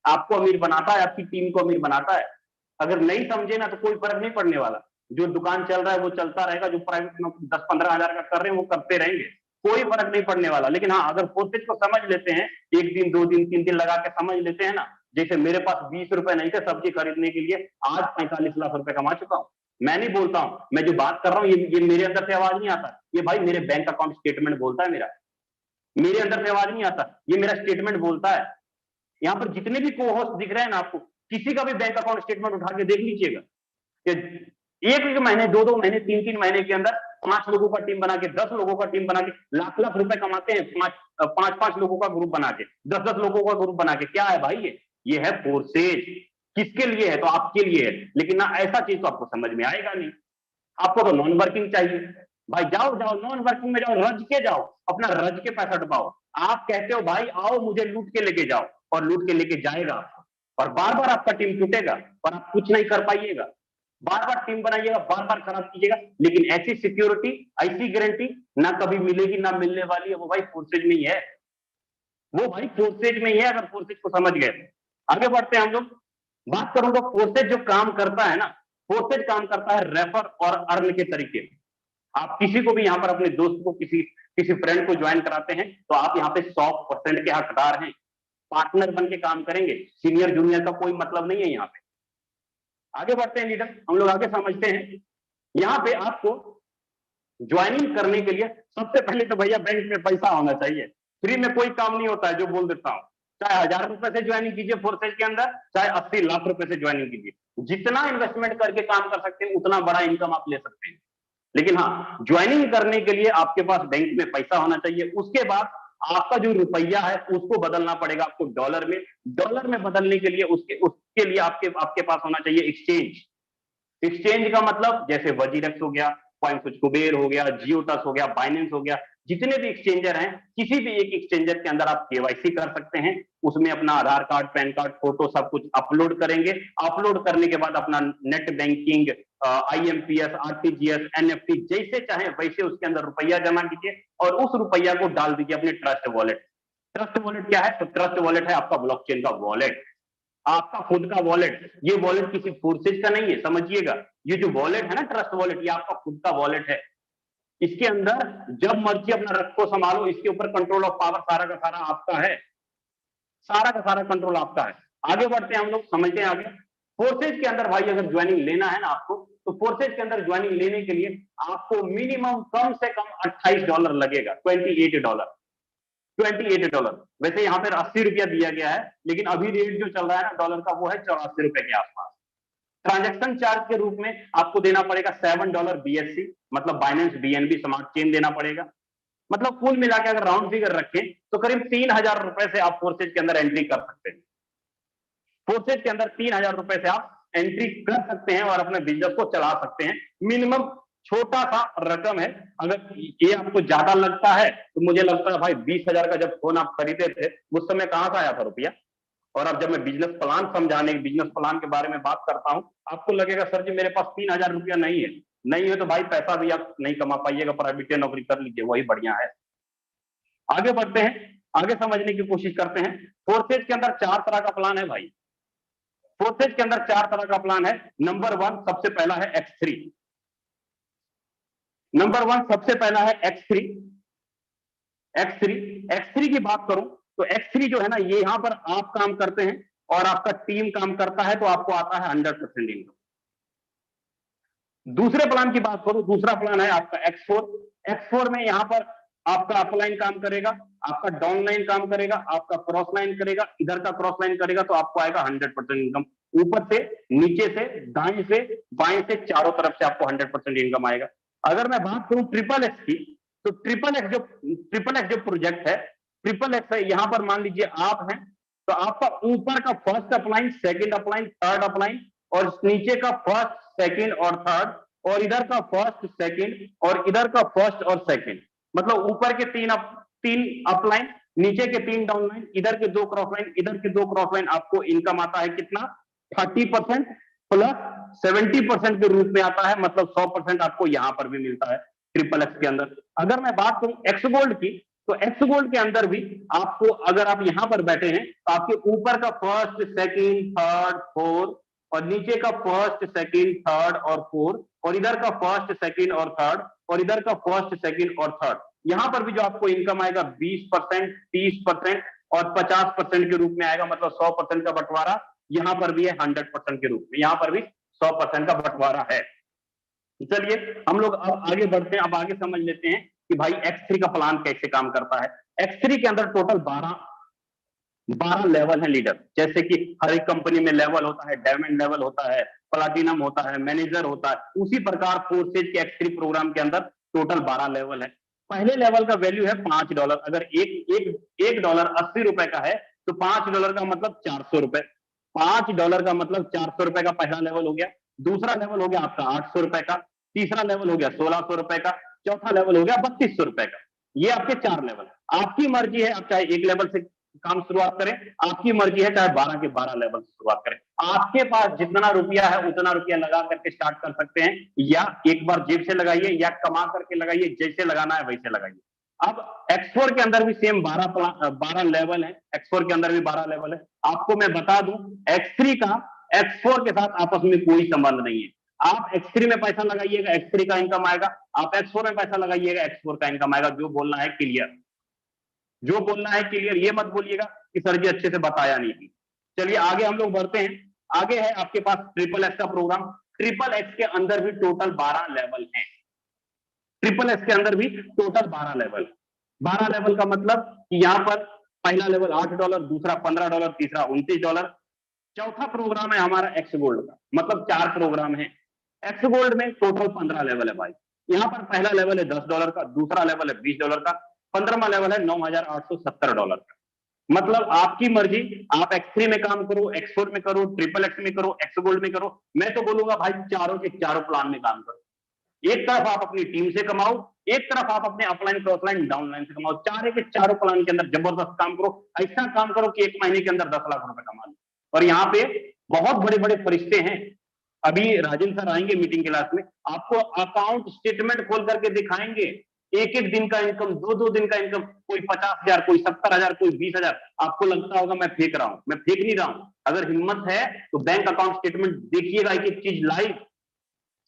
आपको अमीर बनाता है, आपकी टीम को अमीर बनाता है। अगर नहीं समझे ना तो कोई फर्क नहीं पड़ने वाला। जो दुकान चल रहा है वो चलता रहेगा, जो प्राइवेट नौकरी 10-15 हजार का कर रहे हैं वो करते रहेंगे, कोई फर्क नहीं पड़ने वाला। लेकिन हाँ, अगर फोर्सेज को समझ लेते हैं, 1 दिन 2 दिन 3 दिन लगा के समझ लेते हैं ना, जैसे मेरे पास 20 रुपए नहीं थे सब्जी खरीदने के लिए, आज 45 लाख रुपए कमा चुका हूं। मैं नहीं बोलता हूं, मैं जो बात कर रहा हूं ये मेरे अंदर से आवाज नहीं आता, ये भाई मेरे बैंक अकाउंट स्टेटमेंट बोलता है। मेरे अंदर से आवाज नहीं आता, ये मेरा स्टेटमेंट बोलता है। यहाँ पर जितने भी को होस्ट दिख रहे हैं ना आपको, किसी का भी बैंक अकाउंट स्टेटमेंट उठा के देख लीजिएगा कि एक महीने, 2-2 महीने, 3-3 महीने के अंदर 5 लोगों का टीम बना के, 10 लोगों का टीम बना के लाख-लाख रुपए कमाते हैं। 5-5 लोगों का ग्रुप बना के, 10-10 लोगों का ग्रुप बना के। क्या है भाई ये है फोर्सेज। किसके लिए है? तो आपके लिए है। लेकिन ना ऐसा चीज तो आपको समझ में आएगा नहीं। आपको तो नॉन वर्किंग चाहिए भाई। जाओ जाओ नॉन वर्किंग में जाओ, रज के जाओ, अपना रज के पैसा डुबाओ। आप कहते हो भाई आओ मुझे लूट के लेके जाओ, और लूट के लेके जाएगा, और बार बार आपका टीम टूटेगा और आप कुछ नहीं कर पाइएगा। बार बार टीम बनाइएगा, बार बार खराब कीजिएगा, लेकिन ऐसी सिक्योरिटी, ऐसी गारंटी ना कभी मिलेगी ना मिलने वाली है। वो भाई फोर्सेज में ही है, वो भाई फोर्सेज में ही है। अगर फोर्सेज को समझ गए, आगे बढ़ते हैं हम लोग। बात करूंगा फोर्सेज जो काम करता है ना, फोर्सेज काम करता है रेफर और अर्न के तरीके। आप किसी को भी यहाँ पर अपने दोस्त को, किसी फ्रेंड को ज्वाइन कराते हैं तो आप यहाँ पे 100% के हकदार हैं। पार्टनर बन के काम करेंगे, सीनियर जूनियर का कोई मतलब नहीं है यहाँ पे। आगे बढ़ते हैं लीडर, हम लोग आगे समझते हैं। यहाँ पे आपको ज्वाइनिंग करने के लिए सबसे पहले तो भैया बैंक में पैसा होना चाहिए। फ्री में कोई काम नहीं होता है, जो बोल देता हूँ। चाहे 1000 रुपए से ज्वाइनिंग कीजिए फोर्सेज के अंदर, चाहे 80 लाख रुपए से ज्वाइनिंग कीजिए। जितना इन्वेस्टमेंट करके काम कर सकते हैं उतना बड़ा इनकम आप ले सकते हैं। लेकिन हाँ, ज्वाइनिंग करने के लिए आपके पास बैंक में पैसा होना चाहिए। उसके बाद आपका जो रुपया है उसको बदलना पड़ेगा आपको डॉलर में। डॉलर में बदलने के लिए उसके लिए आपके पास होना चाहिए एक्सचेंज। एक्सचेंज का मतलब जैसे वजीरेक्स हो गया, कॉइनस्विच कुबेर हो गया, जियोटस हो गया, बाइनेंस हो गया, जितने भी एक्सचेंजर हैं, किसी भी एक एक्सचेंजर के अंदर आप केवाईसी कर सकते हैं। उसमें अपना आधार कार्ड, पैन कार्ड, फोटो सब कुछ अपलोड करेंगे। अपलोड करने के बाद अपना net banking, IMPS, RTGS, NFT जैसे चाहे वैसे उसके अंदर रुपया जमा कीजिए और उस रुपया को डाल दीजिए अपने ट्रस्ट वॉलेट। ट्रस्ट वॉलेट क्या है? तो ट्रस्ट वॉलेट है आपका ब्लॉकचेन का वॉलेट, आपका खुद का वॉलेट। ये वॉलेट किसी फोर्सेज का नहीं है, समझिएगा। ये जो वॉलेट है ना ट्रस्ट वॉलेट, ये आपका खुद का वॉलेट है। इसके अंदर जब मर्जी अपना रखो संभालो, इसके ऊपर कंट्रोल ऑफ पावर सारा का सारा आपका है, सारा का सारा कंट्रोल आपका है। आगे बढ़ते हैं हम लोग, समझते हैं आगे। फोर्सेज के अंदर भाई अगर ज्वाइनिंग लेना है ना आपको, तो फोर्सेज के अंदर ज्वाइनिंग लेने के लिए आपको मिनिमम कम से कम $28 लगेगा, $28। $28। वैसे यहाँ पर 80 रुपया दिया गया है, लेकिन अभी रेट जो चल रहा है ना डॉलर का वो है 84 रुपए के आसपास। ट्रांजैक्शन चार्ज के रूप में आपको देना पड़ेगा $7 BSC, मतलब बाइनेंस BNB स्मार्ट चेन देना पड़ेगा। मतलब कुल मिला के अगर राउंड फिगर रखें तो करीब 3000 रुपए से आप फोर्सेज के अंदर एंट्री कर सकते हैं। फोर्सेज के अंदर 3,000 रुपए से आप एंट्री कर सकते हैं और अपने बिजनेस को चला सकते हैं। मिनिमम छोटा सा रकम है। अगर ये आपको ज्यादा लगता है तो मुझे लगता है भाई 20,000 का जब फोन आप खरीदे थे उस समय कहां से आया था रुपया, और अब जब मैं बिजनेस प्लान समझाने बिजनेस प्लान के बारे में बात करता हूं आपको लगेगा सर जी मेरे पास 3,000 रुपया नहीं है। नहीं है तो भाई पैसा भी आप नहीं कमा पाइएगा, प्राइवेट नौकरी कर लीजिए वही बढ़िया है। आगे बढ़ते हैं, आगे समझने की कोशिश करते हैं। फोर्सेज के अंदर 4 तरह का प्लान है भाई। फोर्सेज के अंदर 4 तरह का प्लान है। नंबर 1 सबसे पहला है X3। नंबर 1 सबसे पहला है X3। X3 की बात करूं तो X3 जो है ना, ये यहां पर आप काम करते हैं और आपका टीम काम करता है तो आपको आता है 100% इनकम। दूसरे प्लान की बात करूं, दूसरा प्लान है आपका X4। X4 में यहां पर आपका अपलाइन काम करेगा, आपका डाउनलाइन काम करेगा, आपका क्रॉस लाइन करेगा, इधर का क्रॉस लाइन करेगा तो आपको आएगा 100% इनकम। ऊपर से, नीचे से, दाएं से, बाएं से, चारों तरफ से आपको 100% इनकम आएगा। अगर मैं बात करूं ट्रिपल एक्स की, तो ट्रिपल एक्स जो प्रोजेक्ट है, ट्रिपल एक्स है, यहां पर मान लीजिए आप हैं तो आपका ऊपर का first upline, second upline, third upline, और नीचे का फर्स्ट, सेकंड और थर्ड, और इधर का फर्स्ट, सेकंड, और इधर का फर्स्ट और सेकंड, मतलब ऊपर के तीन अपलाइन, नीचे के 3 डाउनलाइन, इधर के 2 क्रॉस लाइन, इधर के 2 क्रॉस लाइन, आपको इनकम आता है कितना? 30% प्लस 70% के रूप में आता है, मतलब 100% आपको यहां पर भी मिलता है ट्रिपल एक्स के अंदर। अगर मैं बात करूं एक्स गोल्ड की, तो एक्स गोल्ड के अंदर भी आपको, अगर आप यहां पर बैठे हैं तो आपके ऊपर का फर्स्ट, सेकंड, थर्ड, फोर्थ, और नीचे का फर्स्ट, सेकंड, थर्ड और फोर्थ, और इधर का फर्स्ट, सेकंड और थर्ड, और इधर का फर्स्ट, सेकंड और थर्ड, यहां पर भी जो आपको इनकम आएगा 20%, 30% और 50% के रूप में आएगा, मतलब 100% का बंटवारा यहां पर भी है 100% के रूप में, यहां पर भी 100% का बंटवारा है। चलिए हम लोग अब आगे बढ़ते हैं, अब आगे समझ लेते हैं कि भाई X3 का प्लान कैसे काम करता है। X3 के अंदर टोटल 12 लेवल है लीडर। जैसे कि हर एक कंपनी में लेवल होता है, डायमंड लेवल होता है, प्लाटिनम होता है, मैनेजर होता है, उसी प्रकार फोर्सेज के X3 प्रोग्राम के अंदर टोटल 12 लेवल है। पहले लेवल का वैल्यू है $5। अगर एक डॉलर 80 रुपए का है तो $5 का मतलब 400 रुपए। $5 का मतलब 400 रुपए का पहला लेवल हो गया। दूसरा लेवल हो गया आपका 800 रुपए का, तीसरा लेवल हो गया 1600 रुपए का, चौथा लेवल हो गया 3200 रुपए का। ये आपके 4 लेवल। आपकी मर्जी है, आप चाहे एक लेवल से काम शुरुआत करें, आपकी मर्जी है चाहे 12 के 12 लेवल से शुरुआत करें। आपके पास जितना रुपया है उतना रुपया लगा करके स्टार्ट कर सकते हैं, या एक बार जेब से लगाइए या कमा करके लगाइए, जैसे लगाना है वैसे लगाइए। अब X4 के अंदर भी सेम 12 लेवल है। X4 के अंदर भी 12 लेवल है। आपको मैं बता दूं X3 का X4 के साथ आपस में कोई संबंध नहीं है। आप X3 में पैसा लगाइएगा, X3 का इनकम आएगा। आप X4 में पैसा लगाइएगा, X4 का इनकम आएगा। जो बोलना है क्लियर, जो बोलना है क्लियर, ये मत बोलिएगा कि सर जी अच्छे से बताया नहीं। चलिए आगे हम लोग बढ़ते हैं। आगे है आपके पास ट्रिपल एक्स का प्रोग्राम। ट्रिपल एक्स के अंदर भी टोटल 12 लेवल है। ट्रिपल एक्स के अंदर भी टोटल 12 लेवल। 12 लेवल का मतलब कि यहां पर पहला लेवल $8, दूसरा $15, तीसरा $29। चौथा प्रोग्राम है हमारा एक्स गोल्ड का, मतलब 4 प्रोग्राम है। एक्स गोल्ड में टोटल 15 लेवल है भाई। यहाँ पर पहला लेवल है $10 का, दूसरा लेवल है $20 का, 15वां लेवल है $9,870 का। मतलब आपकी मर्जी, आप X3 में काम करो, X4 में करो, ट्रिपल एक्स में करो, एक्स गोल्ड में करो। मैं तो बोलूंगा भाई चारों के चारों प्लान में काम करो। एक तरफ आप अपनी टीम से कमाओ, एक तरफ आप अपने अपलाइन, क्रॉसलाइन, डाउनलाइन से कमाओ। चारों के चारों प्लान के अंदर जबरदस्त काम करो। ऐसा काम करो कि 1 महीने के अंदर 10 लाख रुपए कमा लो। और यहाँ पे बहुत बड़े बड़े फरिश्ते हैं। अभी राजेंद्र सर आएंगे मीटिंग क्लास में, आपको अकाउंट स्टेटमेंट खोल करके दिखाएंगे। एक एक दिन का इनकम, 2 दिन का इनकम, कोई 50,000, कोई 70,000, कोई 20,000। आपको लगता होगा मैं फेंक रहा हूं, मैं फेंक नहीं रहा हूं। अगर हिम्मत है तो बैंक अकाउंट स्टेटमेंट देखिएगा, एक एक चीज लाइव,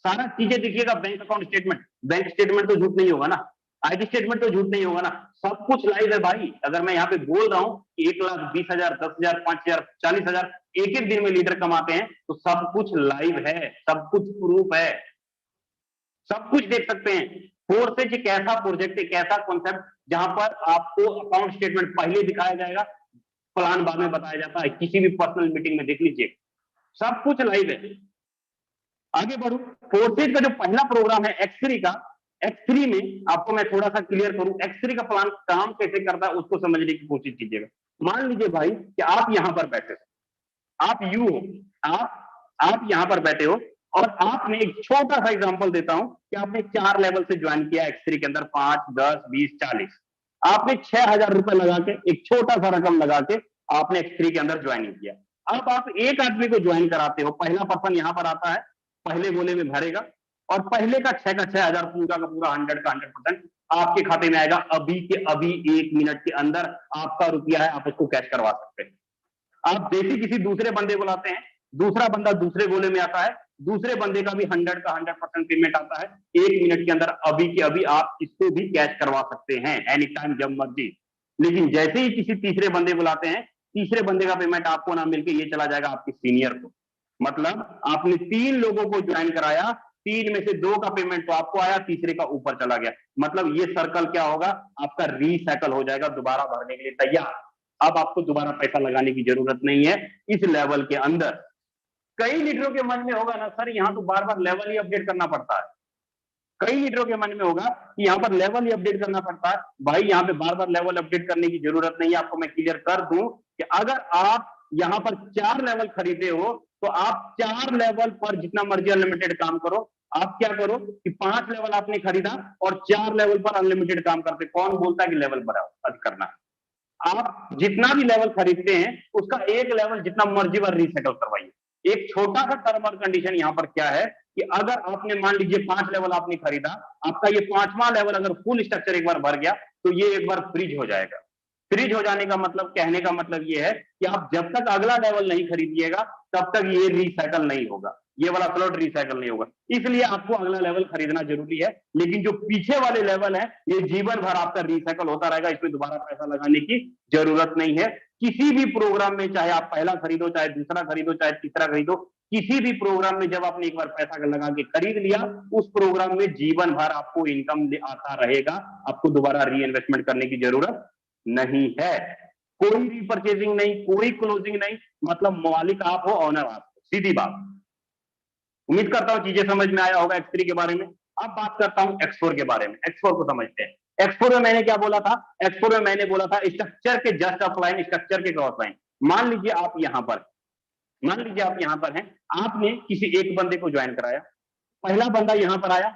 सारा चीजें देखिएगा। Bank account statement, bank statement तो झूठ नहीं होगा ना, आईटी स्टेटमेंट तो झूठ नहीं होगा ना, सब कुछ लाइव है भाई। अगर मैं यहाँ पे बोल रहा हूँ कि 1,20,000, 10,000, 5,000, 40,000 एक एक दिन में लीडर कमाते हैं, तो सब कुछ लाइव है, सब कुछ प्रूफ है, सब कुछ देख सकते हैं। फोर्सेज एक ऐसा प्रोजेक्ट, एक ऐसा कॉन्सेप्ट जहां पर आपको अकाउंट स्टेटमेंट पहले दिखाया जाएगा, प्लान बाद में बताया जाता है। किसी भी पर्सनल मीटिंग में देख लीजिए, सब कुछ लाइव है। आगे बढ़ू, फोर्सेज का जो पहला प्रोग्राम है X3 का, X3 में आपको मैं थोड़ा सा क्लियर करूं, X3 का प्लान काम कैसे करता है उसको समझने की कोशिश कीजिएगा। मान लीजिए भाई कि आप यहां पर बैठे, आप यू हो, आप यहां पर बैठे हो और आपने एक छोटा सा एग्जांपल देता हूं कि आपने 4 लेवल से ज्वाइन किया एक्स3 के अंदर, 5, 10, 20, 40। आपने 6,000 रुपए लगा के, एक छोटा सा रकम लगा के आपने एक्स3 के अंदर ज्वाइनिंग किया। अब आप एक आदमी को ज्वाइन कराते हो, पहला पर्सन यहां पर आता है, पहले गोले में भरेगा और पहले का 6,000 पूरा का पूरा 100 का 100% आपके खाते में आएगा। अभी के अभी 1 मिनट के अंदर आपका रुपया है, आप उसको कैश करवा सकते हैं। आप जैसे किसी दूसरे बंदे को लाते हैं, दूसरा बंदा दूसरे गोले में आता है, दूसरे बंदे का भी 100 का 100% पेमेंट आता है। 1 मिनट के अंदर अभी के अभी आप इसको भी कैश करवा सकते हैं, एनी टाइम, जब मर्जी। लेकिन जैसे ही किसी तीसरे बंदे को लाते हैं, तीसरे बंदे का पेमेंट आपको ना मिलके ये चला जाएगा आपके सीनियर को। मतलब आपने 3 लोगों को ज्वाइन कराया, 3 में से 2 का पेमेंट तो आपको आया, तीसरे का ऊपर चला गया। मतलब ये सर्कल क्या होगा, आपका रीसाइकल हो जाएगा, दोबारा भरने के लिए तैयार। अब आपको दोबारा पैसा लगाने की जरूरत नहीं है इस लेवल के अंदर। कई लीडरों के मन में होगा ना, सर यहां तो बार बार लेवल ही अपडेट करना पड़ता है। कई लीडरों के मन में होगा कि यहाँ पर लेवल ही अपडेट करना पड़ता है। भाई यहाँ पे बार बार लेवल अपडेट करने की जरूरत नहीं है। आपको मैं क्लियर कर दूं कि अगर आप यहाँ पर 4 लेवल खरीदे हो तो आप 4 लेवल पर जितना मर्जी अनलिमिटेड काम करो। आप क्या करो कि 5 लेवल आपने खरीदा और 4 लेवल पर अनलिमिटेड काम करते। कौन बोलता है कि लेवल बढ़ाओ करना है? आप जितना भी लेवल खरीदते हैं उसका एक लेवल जितना मर्जी बार रीसाइकल करवाइए। एक छोटा सा टर्म और कंडीशन यहाँ पर क्या है कि अगर आपने मान लीजिए 5 लेवल आपने खरीदा, आपका ये 5वां लेवल अगर फुल स्ट्रक्चर एक बार भर गया तो ये एक बार फ्रीज हो जाएगा। फ्रीज हो जाने का मतलब, कहने का मतलब ये है कि आप जब तक अगला लेवल नहीं खरीदिएगा तब तक ये रीसाइकल नहीं होगा, ये वाला स्लॉट रीसाइकल नहीं होगा। इसलिए आपको अगला लेवल खरीदना जरूरी है। लेकिन जो पीछे वाले लेवल है ये जीवन भर आपका रीसाइकल होता रहेगा, इसमें दोबारा पैसा लगाने की जरूरत नहीं है। किसी भी प्रोग्राम में चाहे आप पहला खरीदो, चाहे दूसरा खरीदो, चाहे तीसरा खरीदो, किसी भी प्रोग्राम में जब आपने एक बार पैसा लगा के खरीद लिया, उस प्रोग्राम में जीवन भर आपको इनकम आता रहेगा। आपको दोबारा री इन्वेस्टमेंट करने की जरूरत नहीं है। कोई रीपरचेजिंग नहीं, कोई क्लोजिंग नहीं, मतलब मालिक आप हो, ऑनर आप हो, सीधी बात। उम्मीद करता हूं चीजें समझ में आया होगा एक्स3 के बारे में। अब बात करता हूं एक्स4 के बारे में। एक्स4 को समझते हैं। एक्स4 में मैंने क्या बोला था? एक्स4 में मैंने बोला था स्ट्रक्चर के जस्ट अपलाइन, स्ट्रक्चर के क्रॉस लाइन। मान लीजिए आप यहां पर, मान लीजिए आप यहां पर हैं, आपने किसी एक बंदे को ज्वाइन कराया, पहला बंदा यहां पर आया,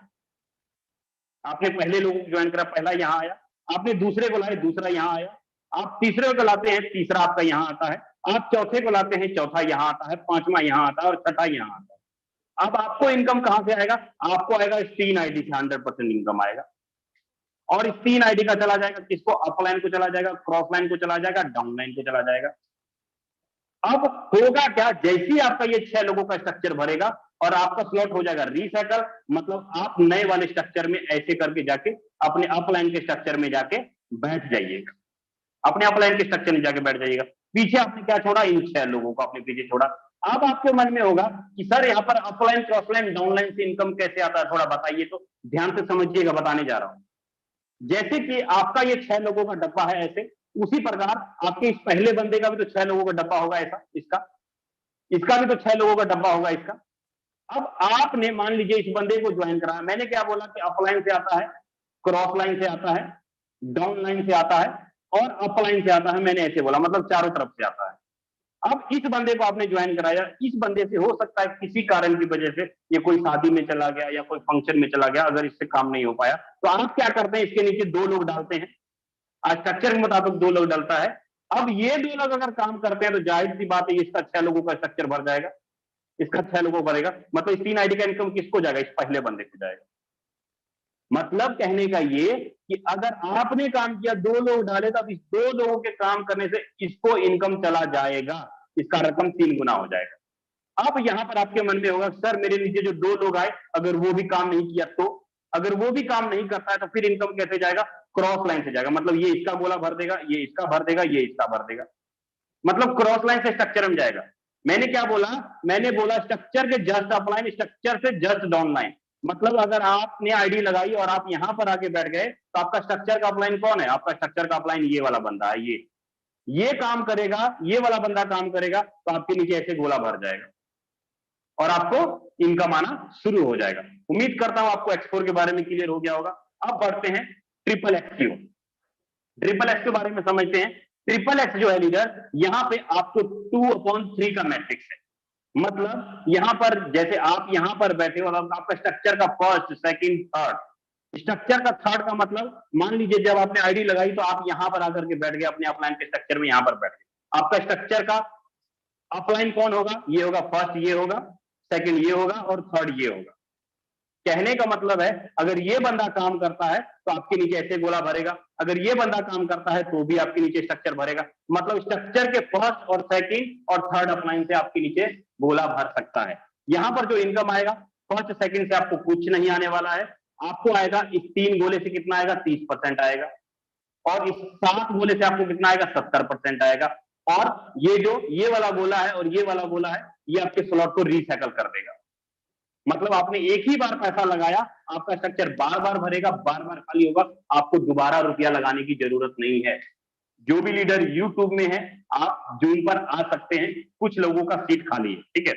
आपने पहले लोगों को ज्वाइन करा, पहला यहां आया, आपने दूसरे को लाए, दूसरा यहां आया, आप तीसरे को लाते हैं, तीसरा आपका यहां आता है, आप चौथे को लाते हैं, चौथा यहां आता है, 5वां यहां आता है और छठा यहां आता है। अब आपको इनकम कहां से आएगा? आपको आएगा इस 3 आईडी से 100% इनकम आएगा। और इस 3 आईडी का चला जाएगा किसको? अपलाइन को चला जाएगा, क्रॉस लाइन को चला जाएगा, डाउनलाइन को चला जाएगा। अब होगा क्या? जैसे ही आपका ये 6 लोगों का स्ट्रक्चर भरेगा और आपका स्लॉट हो जाएगा रीसाइकल, मतलब आप नए वाले स्ट्रक्चर में ऐसे करके जाके अपने अपलाइन के स्ट्रक्चर में जाके बैठ जाइएगा। अपने अपलाइन के स्ट्रक्चर में जाके बैठ जाइएगा। पीछे आपने क्या छोड़ा? इन 6 लोगों को आपने पीछे छोड़ा। अब आपके मन में होगा कि सर यहाँ पर अपलाइन, क्रॉसलाइन, डाउनलाइन से इनकम कैसे आता है, थोड़ा बताइए। तो ध्यान से समझिएगा, बताने जा रहा हूं। जैसे कि आपका ये 6 लोगों का डब्बा है ऐसे, उसी प्रकार आपके इस पहले बंदे का भी तो 6 लोगों का डब्बा होगा ऐसा, इसका भी तो 6 लोगों का डब्बा होगा इसका। अब आपने मान लीजिए इस बंदे को ज्वाइन कराया। मैंने क्या बोला कि अपलाइन से आता है, क्रॉस लाइन से आता है, डाउन लाइन से आता है और अपलाइन से आता है। मैंने ऐसे बोला, मतलब चारों तरफ से आता है। अब इस बंदे को आपने ज्वाइन कराया, इस बंदे से हो सकता है किसी कारण की वजह से ये कोई शादी में चला गया या कोई फंक्शन में चला गया, अगर इससे काम नहीं हो पाया तो आप क्या करते हैं? इसके नीचे 2 लोग डालते हैं। आज स्ट्रक्चर के मुताबिक 2 लोग डलता है। अब ये 2 लोग अगर काम करते हैं तो जाहिर सी बात है इसका 6 लोगों का स्ट्रक्चर भर जाएगा, इसका 6 लोगों भरेगा। मतलब इस 3 आईडी का इनकम किसको जाएगा? इस पहले बंदे को जाएगा। मतलब कहने का ये कि अगर आपने काम किया, 2 लोग डाले, तो इस 2 लोगों के काम करने से इसको इनकम चला जाएगा, इसका रकम 3 गुना हो जाएगा। अब यहां पर आपके मन में होगा, सर मेरे नीचे जो 2 लोग आए अगर वो भी काम नहीं किया तो, अगर वो भी काम नहीं करता है तो फिर इनकम कैसे जाएगा? क्रॉस लाइन से जाएगा। मतलब ये इसका गोला भर देगा, ये इसका भर देगा, ये इसका भर देगा, मतलब क्रॉस लाइन से स्ट्रक्चर में जाएगा। मैंने क्या बोला? मैंने बोला स्ट्रक्चर के जस्ट अपलाइन, स्ट्रक्चर से जस्ट डाउन लाइन। मतलब अगर आपने आईडी लगाई और आप यहां पर आके बैठ गए तो आपका स्ट्रक्चर का अपलाइन कौन है? आपका स्ट्रक्चर का अपलाइन ये वाला बंदा है। ये काम करेगा, ये वाला बंदा काम करेगा तो आपके नीचे ऐसे गोला भर जाएगा और आपको इनकम आना शुरू हो जाएगा। उम्मीद करता हूं आपको एक्स4 के बारे में क्लियर हो गया होगा। अब बढ़ते हैं ट्रिपल एक्स के बारे में समझते हैं। ट्रिपल एक्स जो है लीडर, यहां पे आपको 2/3 का मैट्रिक्स है। मतलब यहां पर जैसे आप यहां पर बैठे हो और आपका स्ट्रक्चर का फर्स्ट, सेकंड, थर्ड, स्ट्रक्चर का थर्ड का मतलब मान लीजिए जब आपने आईडी लगाई तो आप यहां पर आकर के बैठ गए अपने अपलाइन के स्ट्रक्चर में, यहां पर बैठ गए। आपका स्ट्रक्चर का अपलाइन कौन होगा? ये होगा फर्स्ट, ये होगा सेकंड, ये होगा और थर्ड, ये होगा। कहने का मतलब है अगर ये बंदा काम करता है तो आपके नीचे ऐसे गोला भरेगा, अगर ये बंदा काम करता है तो भी आपके नीचे स्ट्रक्चर भरेगा। मतलब स्ट्रक्चर के फर्स्ट और सेकंड और थर्ड अपलाइन से आपके नीचे गोला भर सकता है। यहां पर जो इनकम आएगा फर्स्ट सेकंड से आपको कुछ नहीं आने वाला है, आपको आएगा इस 3 गोले से कितना आएगा? 30% आएगा। और इस 7 गोले से आपको कितना आएगा? 70% आएगा। और ये वाला गोला है और ये वाला गोला है, ये आपके स्लॉट को रिसाइकल कर देगा। मतलब आपने एक ही बार पैसा लगाया, आपका स्ट्रक्चर बार बार भरेगा, बार बार खाली होगा, आपको दोबारा रुपया लगाने की जरूरत नहीं है। जो भी लीडर यूट्यूब में है आप जूम पर आ सकते हैं, कुछ लोगों का सीट खाली है, ठीक है।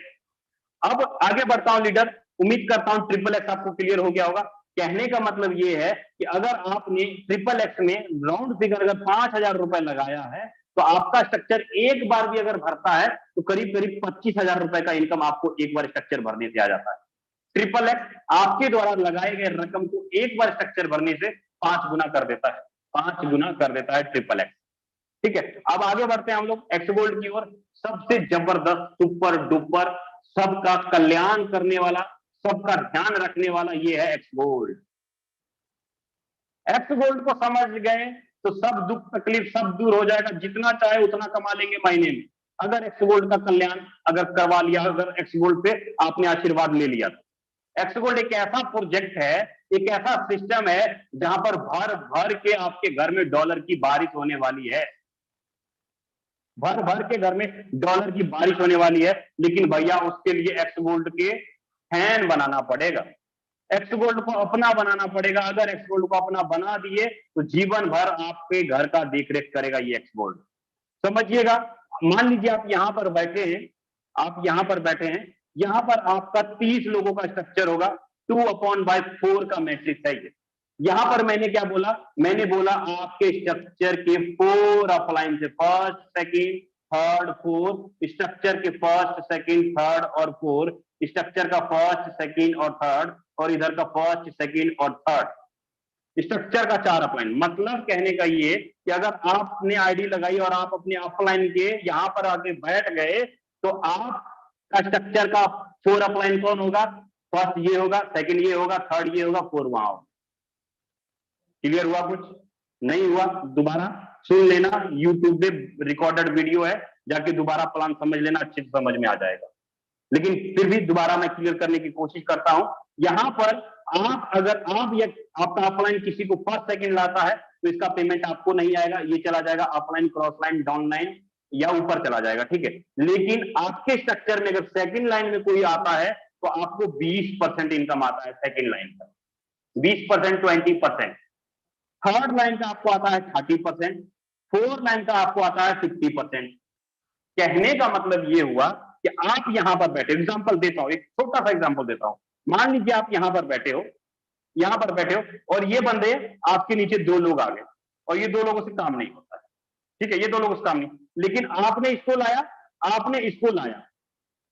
अब आगे बढ़ता हूं लीडर, उम्मीद करता हूं ट्रिपल एक्स आपको क्लियर हो गया होगा। कहने का मतलब ये है कि अगर आपने ट्रिपल एक्स में राउंड फिगर अगर 5,000 रुपए लगाया है तो आपका स्ट्रक्चर एक बार भी अगर भरता है तो करीब करीब 25,000 रुपए का इनकम आपको एक बार स्ट्रक्चर भरने से आ जाता है। ट्रिपल एक्स आपके द्वारा लगाए गए रकम को एक बार स्ट्रक्चर भरने से 5 गुना कर देता है, 5 गुना कर देता है ट्रिपल एक्स, ठीक है। अब आगे बढ़ते हैं हम लोग एक्स गोल्ड की ओर। सबसे जबरदस्त सुपर डुपर सबका कल्याण करने वाला, सबका ध्यान रखने वाला ये है एक्स गोल्ड। एक्स गोल्ड को समझ गए तो सब दुख तकलीफ सब दूर हो जाएगा, जितना चाहे उतना कमा लेंगे महीने में अगर एक्स गोल्ड का कल्याण अगर करवा लिया, अगर एक्स गोल्ड पे आपने आशीर्वाद ले लिया। एक्स गोल्ड एक ऐसा प्रोजेक्ट है, एक ऐसा सिस्टम है जहां पर भर भर के आपके घर में डॉलर की बारिश होने वाली है, भर भर के घर में डॉलर की बारिश होने वाली है। लेकिन भैया उसके लिए एक्स गोल्ड के फैन बनाना पड़ेगा, एक्स गोल्ड को अपना बनाना पड़ेगा। अगर एक्स गोल्ड को अपना बना दिए तो जीवन भर आपके घर का देखरेख करेगा ये एक्स गोल्ड, समझिएगा। मान लीजिए आप यहां पर बैठे हैं, आप यहां पर बैठे हैं, यहां पर आपका 30 लोगों का स्ट्रक्चर होगा, 2/4 का मैट्रिक्स है ये। यहां पर मैंने क्या बोला? मैंने बोला आपके स्ट्रक्चर के 4 अपलाइन से first, second, third, fourth, structure के फर्स्ट, सेकंड, थर्ड और फोर्थ, स्ट्रक्चर का फर्स्ट, सेकंड और थर्ड, और इधर का फर्स्ट, सेकंड और थर्ड, स्ट्रक्चर का 4 अपलाइन। मतलब कहने का ये कि अगर आपने आईडी लगाई और आप अपने अपलाइन के यहां पर आके बैठ गए तो आपका स्ट्रक्चर का 4 अपलाइन कौन होगा? फर्स्ट ये होगा, सेकंड ये होगा, थर्ड ये होगा, 4 वहां होगा। क्लियर हुआ? कुछ नहीं हुआ दोबारा सुन लेना, यूट्यूब पे रिकॉर्डेड वीडियो है, जाके दोबारा प्लान समझ लेना, अच्छे से समझ में आ जाएगा। लेकिन फिर भी दोबारा मैं क्लियर करने की कोशिश करता हूं। यहां पर आप अगर आपका अपलाइन किसी को फर्स्ट सेकंड लाता है तो इसका पेमेंट आपको नहीं आएगा, ये चला जाएगा upline, cross line, down line या ऊपर चला जाएगा, ठीक है। लेकिन आपके स्ट्रक्चर में अगर सेकंड लाइन में कोई आता है तो आपको 20% इनकम आता है सेकंड लाइन का, 20%, 20%। थर्ड लाइन का आपको आता है 30%, फोर्थ लाइन का आपको आता है 50%। कहने का मतलब ये हुआ कि आप यहां पर बैठे, एग्जांपल देता हूं, एक छोटा सा एग्जांपल देता हूं। मान लीजिए आप यहां पर बैठे हो, यहां पर बैठे हो और ये बंदे आपके नीचे 2 लोग आ गए और ये 2 लोगों से काम नहीं होता है, ठीक है, ये 2 लोगों से काम नहीं, लेकिन आपने इसको लाया, आपने इसको लाया,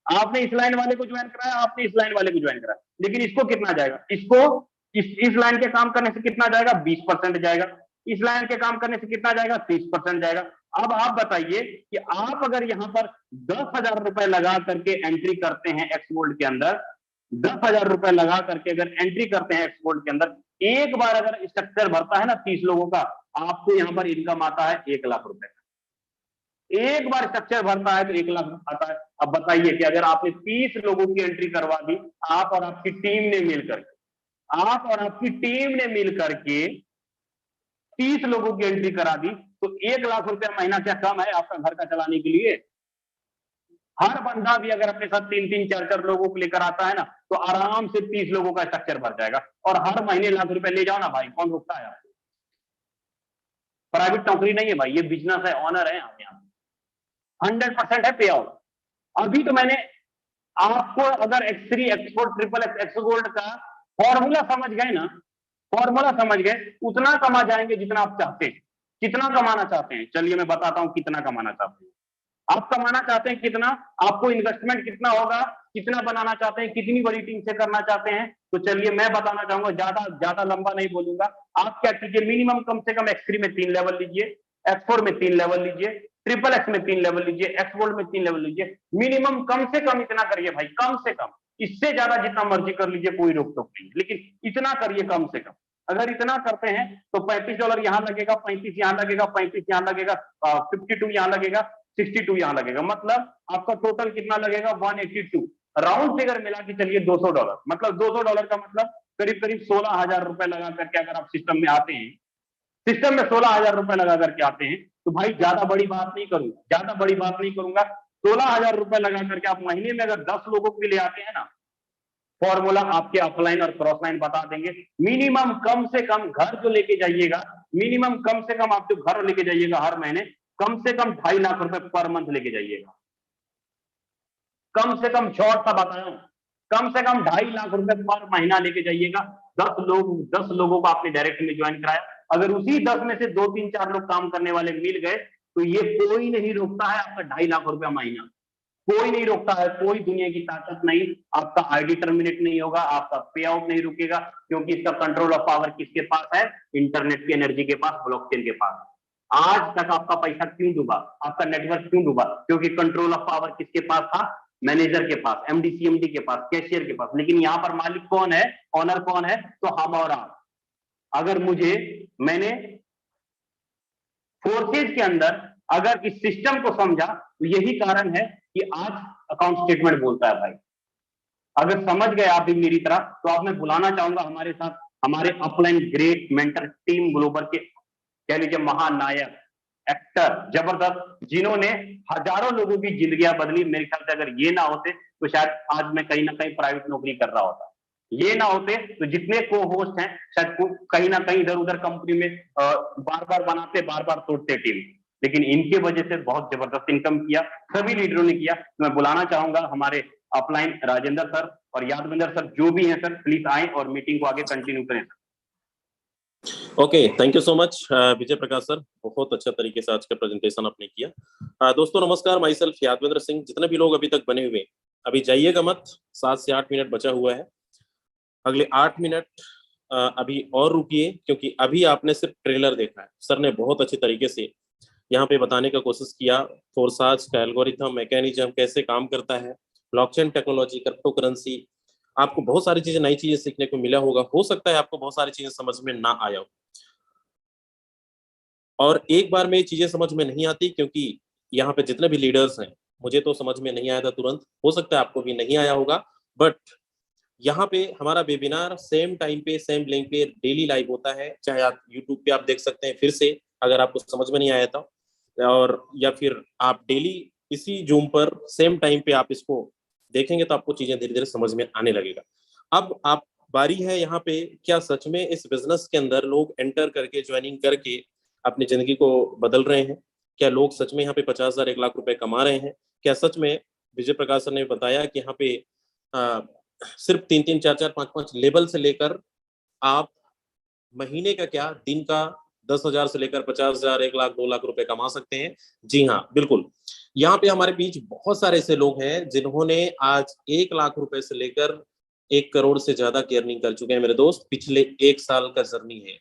आपने इस लाइन वाले को ज्वाइन कराया, आपने इस लाइन वाले को ज्वाइन कराया, लेकिन इसको कितना जाएगा? इसको इस लाइन के काम करने से कितना जाएगा? 20% जाएगा। इस लाइन के काम करने से कितना जाएगा? 30% जाएगा। अब आप बताइए कि आप अगर यहां पर 10,000 रुपए लगा करके एंट्री करते हैं एक्स गोल्ड के अंदर, 10,000 रुपए लगा करके अगर एंट्री करते हैं एक्स गोल्ड के अंदर, एक बार अगर स्ट्रक्चर भरता है ना 30 लोगों का, आपको यहां पर इनकम आता है 1 लाख रुपए का। एक बार स्ट्रक्चर भरता है तो 1 लाख आता है। अब बताइए कि अगर आपने 30 लोगों की एंट्री करवा दी, आप और आपकी टीम ने मिलकर, आप और आपकी टीम ने मिलकर के 30 लोगों की एंट्री करा दी, तो 1 लाख रुपया महीना क्या कम है आपका घर का चलाने के लिए? हर बंदा भी अगर अपने साथ 3-3, 4-4 लोगों को लेकर आता है ना तो आराम से 30 लोगों का स्ट्रक्चर भर जाएगा। और हर महीने लाख रुपए ले जाओ ना भाई, कौन रोकता है आपको? प्राइवेट नौकरी नहीं है भाई, ये बिजनेस है, ऑनर है। हम यहाँ 100% है पे आउट। अभी तो मैंने आपको अगर X3, X4, triple x gold का फॉर्मूला समझ गए ना, फॉर्मूला समझ गए, उतना कमा जाएंगे जितना आप चाहते हैं। कितना कमाना चाहते हैं? चलिए मैं बताता हूं कितना कमाना चाहते हैं। आप कमाना चाहते हैं कितना, आपको इन्वेस्टमेंट कितना होगा, कितना बनाना चाहते हैं, कितनी बड़ी टीम से करना चाहते हैं, तो चलिए मैं बताना चाहूंगा, ज्यादा ज्यादा लंबा नहीं बोलूंगा। आप क्या कीजिए, मिनिमम कम से कम X3 में 3 लेवल लीजिए, X4 में 3 लेवल लीजिए, ट्रिपल X में 3 लेवल लीजिए, X गोल्ड में 3 लेवल लीजिए। मिनिमम कम से कम इतना करिए भाई, कम से कम। इससे ज्यादा जितना मर्जी कर लीजिए, कोई रोक टोक नहीं, लेकिन इतना करिए कम से कम। अगर इतना करते हैं तो $35 यहां लगेगा, 35 यहां लगेगा, 35 यहां लगेगा, 52 यहां लगेगा, 62 यहां लगेगा, मतलब आपका टोटल कितना लगेगा, 182। राउंड फिगर मिला के चलिए $200, मतलब $200 का मतलब करीब करीब 16,000 रुपए लगा करके अगर आप सिस्टम में आते हैं, सिस्टम में 16,000 रुपए लगा करके आते हैं, तो भाई ज्यादा बड़ी बात नहीं करूंगा, ज्यादा बड़ी बात नहीं करूंगा। 16,000 रुपए लगा करके आप महीने में अगर 10 लोगों के लिए आते हैं ना, फॉर्मूला आपके ऑफलाइन और क्रॉस लाइन बता देंगे। मिनिमम कम से कम घर जो लेके जाइएगा, मिनिमम कम से कम आप जो घर लेके जाइएगा हर महीने, कम से कम 2.5 लाख रुपए पर मंथ लेके जाइएगा। कम से कम शॉर्ट सा बताया, कम से कम 2.5 लाख रुपए पर महीना लेके जाइएगा। 10 लोगों को आपने डायरेक्ट में ज्वाइन कराया, अगर उसी 10 में से 2 3 4 लोग काम करने वाले मिल गए, तो ये कोई नहीं रोकता है आपका 2.5 लाख रुपया महीना, कोई नहीं रोकता है, कोई दुनिया की ताकत नहीं। आपका आईडी टर्मिनेट नहीं होगा, आपका पे आउट नहीं रुकेगा, क्योंकि इसका कंट्रोल ऑफ पावर किसके पास है, इंटरनेट की एनर्जी के पास, ब्लॉकचेन के पास। आज तक आपका पैसा क्यों डूबा, आपका नेटवर्क क्यों डूबा, क्योंकि कंट्रोल ऑफ पावर किसके पास था, मैनेजर के पास, एमडी सीएमडी के पास, कैशियर के पास। लेकिन यहां पर मालिक कौन है, ऑनर कौन है, तो हम और आप। अगर मैंने फोर्सेज के अंदर अगर इस सिस्टम को समझा, तो यही कारण है कि आज अकाउंट स्टेटमेंट बोलता है भाई। अगर समझ गए आप भी मेरी तरह, तो आप मैं बुलाना चाहूंगा हमारे साथ हमारे upline great mentor team global के कह लीजिए महानायक, एक्टर, जबरदस्त, जिन्होंने हजारों लोगों की जिंदगियां बदली। मेरे ख्याल से अगर ये ना होते तो शायद आज मैं कहीं ना कहीं प्राइवेट नौकरी कर रहा होता। ये ना होते तो जितने को होस्ट हैं शायद कहीं ना कहीं इधर उधर कंपनी में बार बार बनाते, बार बार तोड़ते टीम, लेकिन इनके वजह से बहुत जबरदस्त इनकम किया, सभी लीडरों ने किया। तो मैं बुलाना चाहूंगा हमारे अपलाइन राजेंद्र सर और यादविंदर सर, जो भी हैं सर, प्लीज आए और मीटिंग को आगे कंटिन्यू करें sir. Okay, thank you so much Vijay Prakash sir, बहुत अच्छा तरीके से आज का प्रेजेंटेशन आपने किया। दोस्तों नमस्कार, माई सेल्फ यादविंद्र सिंह। जितने भी लोग अभी तक बने हुए, अभी जाइएगा मत, 7 से 8 मिनट बचा हुआ है। अगले 8 मिनट अभी और रुकिए, क्योंकि अभी आपने सिर्फ ट्रेलर देखा है। सर ने बहुत अच्छे तरीके से यहाँ पे बताने का कोशिश किया, फोरसाज का एल्गोरिथम, मैकेनिज्म कैसे काम करता है, ब्लॉकचेन टेक्नोलॉजी, क्रिप्टो करेंसी। आपको बहुत सारी चीजें, नई चीजें सीखने को मिला होगा। हो सकता है आपको बहुत सारी चीजें समझ में ना आया हो, और एक बार में ये चीजें समझ में नहीं आती, क्योंकि यहाँ पे जितने भी लीडर्स हैं, मुझे तो समझ में नहीं आया था तुरंत, हो सकता है आपको भी नहीं आया होगा। बट यहाँ पे हमारा वेबिनार सेम टाइम पे सेम लिंक पे डेली लाइव होता है, चाहे आप यूट्यूब पे आप देख सकते हैं फिर से, अगर आपको समझ में नहीं आया था, और या फिर आप डेली इसी जूम पर सेम टाइम पे आप इसको देखेंगे, तो आपको चीजें धीरे धीरे समझ में आने लगेगा। अब आप बारी है यहाँ पे, क्या सच में इस बिजनेस के अंदर लोग एंटर करके, ज्वाइनिंग करके अपनी जिंदगी को बदल रहे हैं? क्या लोग सच में यहाँ पे 50,000 1 लाख रुपए कमा रहे हैं? क्या सच में विजय प्रकाश सर ने बताया कि यहाँ पे सिर्फ 3-3, 4-4, 5-5 लेवल से लेकर आप महीने का क्या, दिन का 10,000 से लेकर 50,000, 1 लाख, 2 लाख रुपए कमा सकते हैं? जी हाँ, बिल्कुल। यहाँ पे हमारे बीच बहुत सारे ऐसे लोग हैं जिन्होंने आज 1 लाख रुपए से लेकर 1 करोड़ से ज्यादा की अर्निंग कर चुके हैं मेरे दोस्त। पिछले 1 साल का जर्नी है।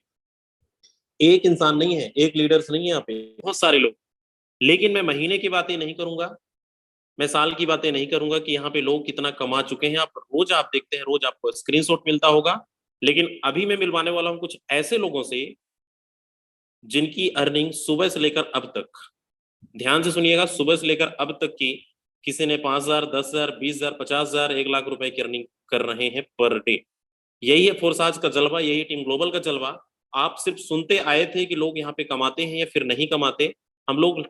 एक इंसान नहीं है, एक लीडर्स नहीं है, यहाँ पे बहुत सारे लोग। लेकिन मैं महीने की बातें नहीं करूंगा, मैं साल की बातें नहीं करूंगा कि यहाँ पे लोग कितना कमा चुके हैं। आप देखते हैं, रोज आपको स्क्रीनशॉट मिलता होगा। लेकिन अभी मैं मिलवाने वाला हूं कुछ ऐसे लोगों से जिनकी अर्निंग सुबह से लेकर अब तक, ध्यान से सुनिएगा, सुबह से लेकर अब तक की, किसी ने 5,000, 10,000, 20,000, 50,000, 1 लाख रुपए की अर्निंग कर रहे हैं पर डे। यही है फोरसाज का जलवा, यही टीम ग्लोबल का जलवा। आप सिर्फ सुनते आए थे कि लोग यहाँ पे कमाते हैं या फिर नहीं कमाते। हम लोग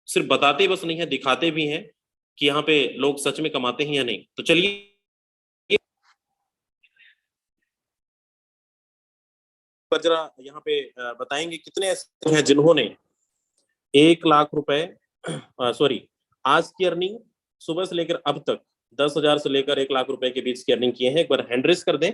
सिर्फ बताते बस नहीं है, दिखाते भी हैं कि यहाँ पे लोग सच में कमाते हैं या नहीं। तो चलिए जरा यहाँ पे बताएंगे कितने ऐसे हैं जिन्होंने 1 लाख रुपए, सॉरी, आज की अर्निंग सुबह से लेकर अब तक 10,000 से लेकर 1 लाख रुपए के बीच की अर्निंग किए हैं। एक बार हैंड रेस कर दें।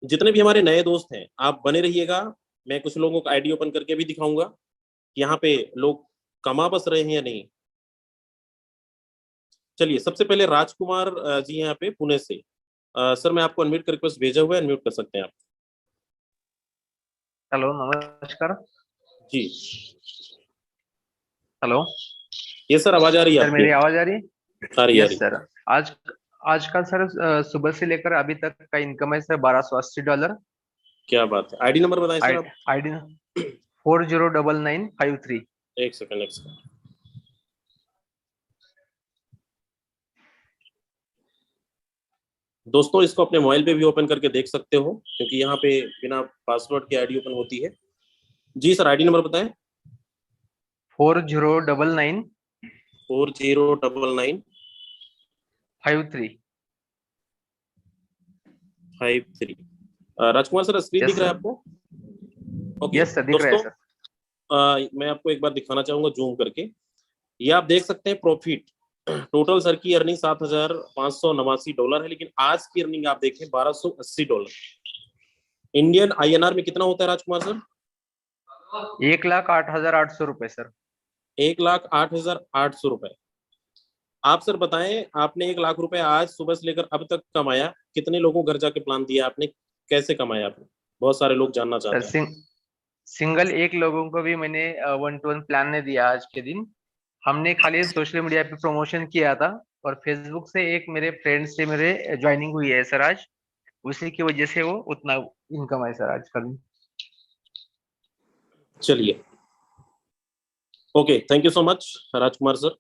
जितने भी हमारे नए दोस्त हैं आप बने रहिएगा। मैं कुछ लोगों का आईडी ओपन करके भी दिखाऊंगा कि यहाँ पे लोग कमा बस रहे हैं या नहीं। चलिए सबसे पहले राजकुमार जी यहाँ पे पुणे से। सर मैं आपको अनम्यूट रिक्वेस्ट भेजा हुआ है, अनम्यूट कर सकते हैं आप। हेलो, नमस्कार। जी हेलो ये सर आवाज आ रही है सर, मेरी आपकी? आवाज आ रही है? आ रही है, आ यस रही सर। आज आज का सर सुबह से लेकर अभी तक का इनकम है सर $1280। क्या बात है। आईडी नंबर बताएं सर आप। आईडी 409953। एक सेकंड एक सेकंड। दोस्तों इसको अपने मोबाइल पे भी ओपन करके देख सकते हो क्योंकि यहाँ पे बिना पासवर्ड के आईडी ओपन होती है। जी सर आईडी नंबर बताएं। 409953। 409953। राजकुमार सर स्क्रीन यस दिख रहा है सर। आपको? ओके यस सर, दिख रहा है दोस्तों, सर। मैं आपको एक बार दिखाना चाहूंगा जूम करके। ये आप देख सकते हैं प्रॉफिट। टोटल सर की अर्निंग $7,589 है, लेकिन आज की अर्निंग आप देखें $1280। इंडियन INR में कितना होता है राजकुमार सर? 1,08,800 रुपए सर। 1,08,800 रुपए। आप सर बताएं, आपने 1 लाख रुपए आज सुबह से लेकर अब तक कमाया, कितने लोगों को घर जाके प्लान दिया आपने, कैसे कमाया आपने? बहुत सारे लोग जानना सर चाहते हैं। सिंगल एक लोगों को भी मैंने 1-to-1 प्लान नहीं दिया आज के दिन। हमने खाली सोशल मीडिया पे प्रमोशन किया था और फेसबुक से एक मेरे फ्रेंड से मेरे ज्वाइनिंग हुई है सर आज। उसी की वजह से वो उतना इनकम है सर आज का दिन। चलिए okay, thank you so much Rajkumar sir.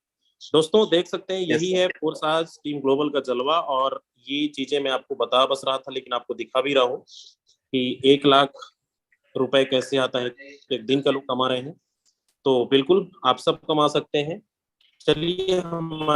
दोस्तों देख सकते हैं यही है फोर्साज टीम ग्लोबल का जलवा, और ये चीजें मैं आपको बता बस रहा था लेकिन आपको दिखा भी रहा हूँ कि 1 लाख रुपए कैसे आता है, एक दिन का लोग कमा रहे हैं। तो बिल्कुल आप सब कमा सकते हैं। चलिए हम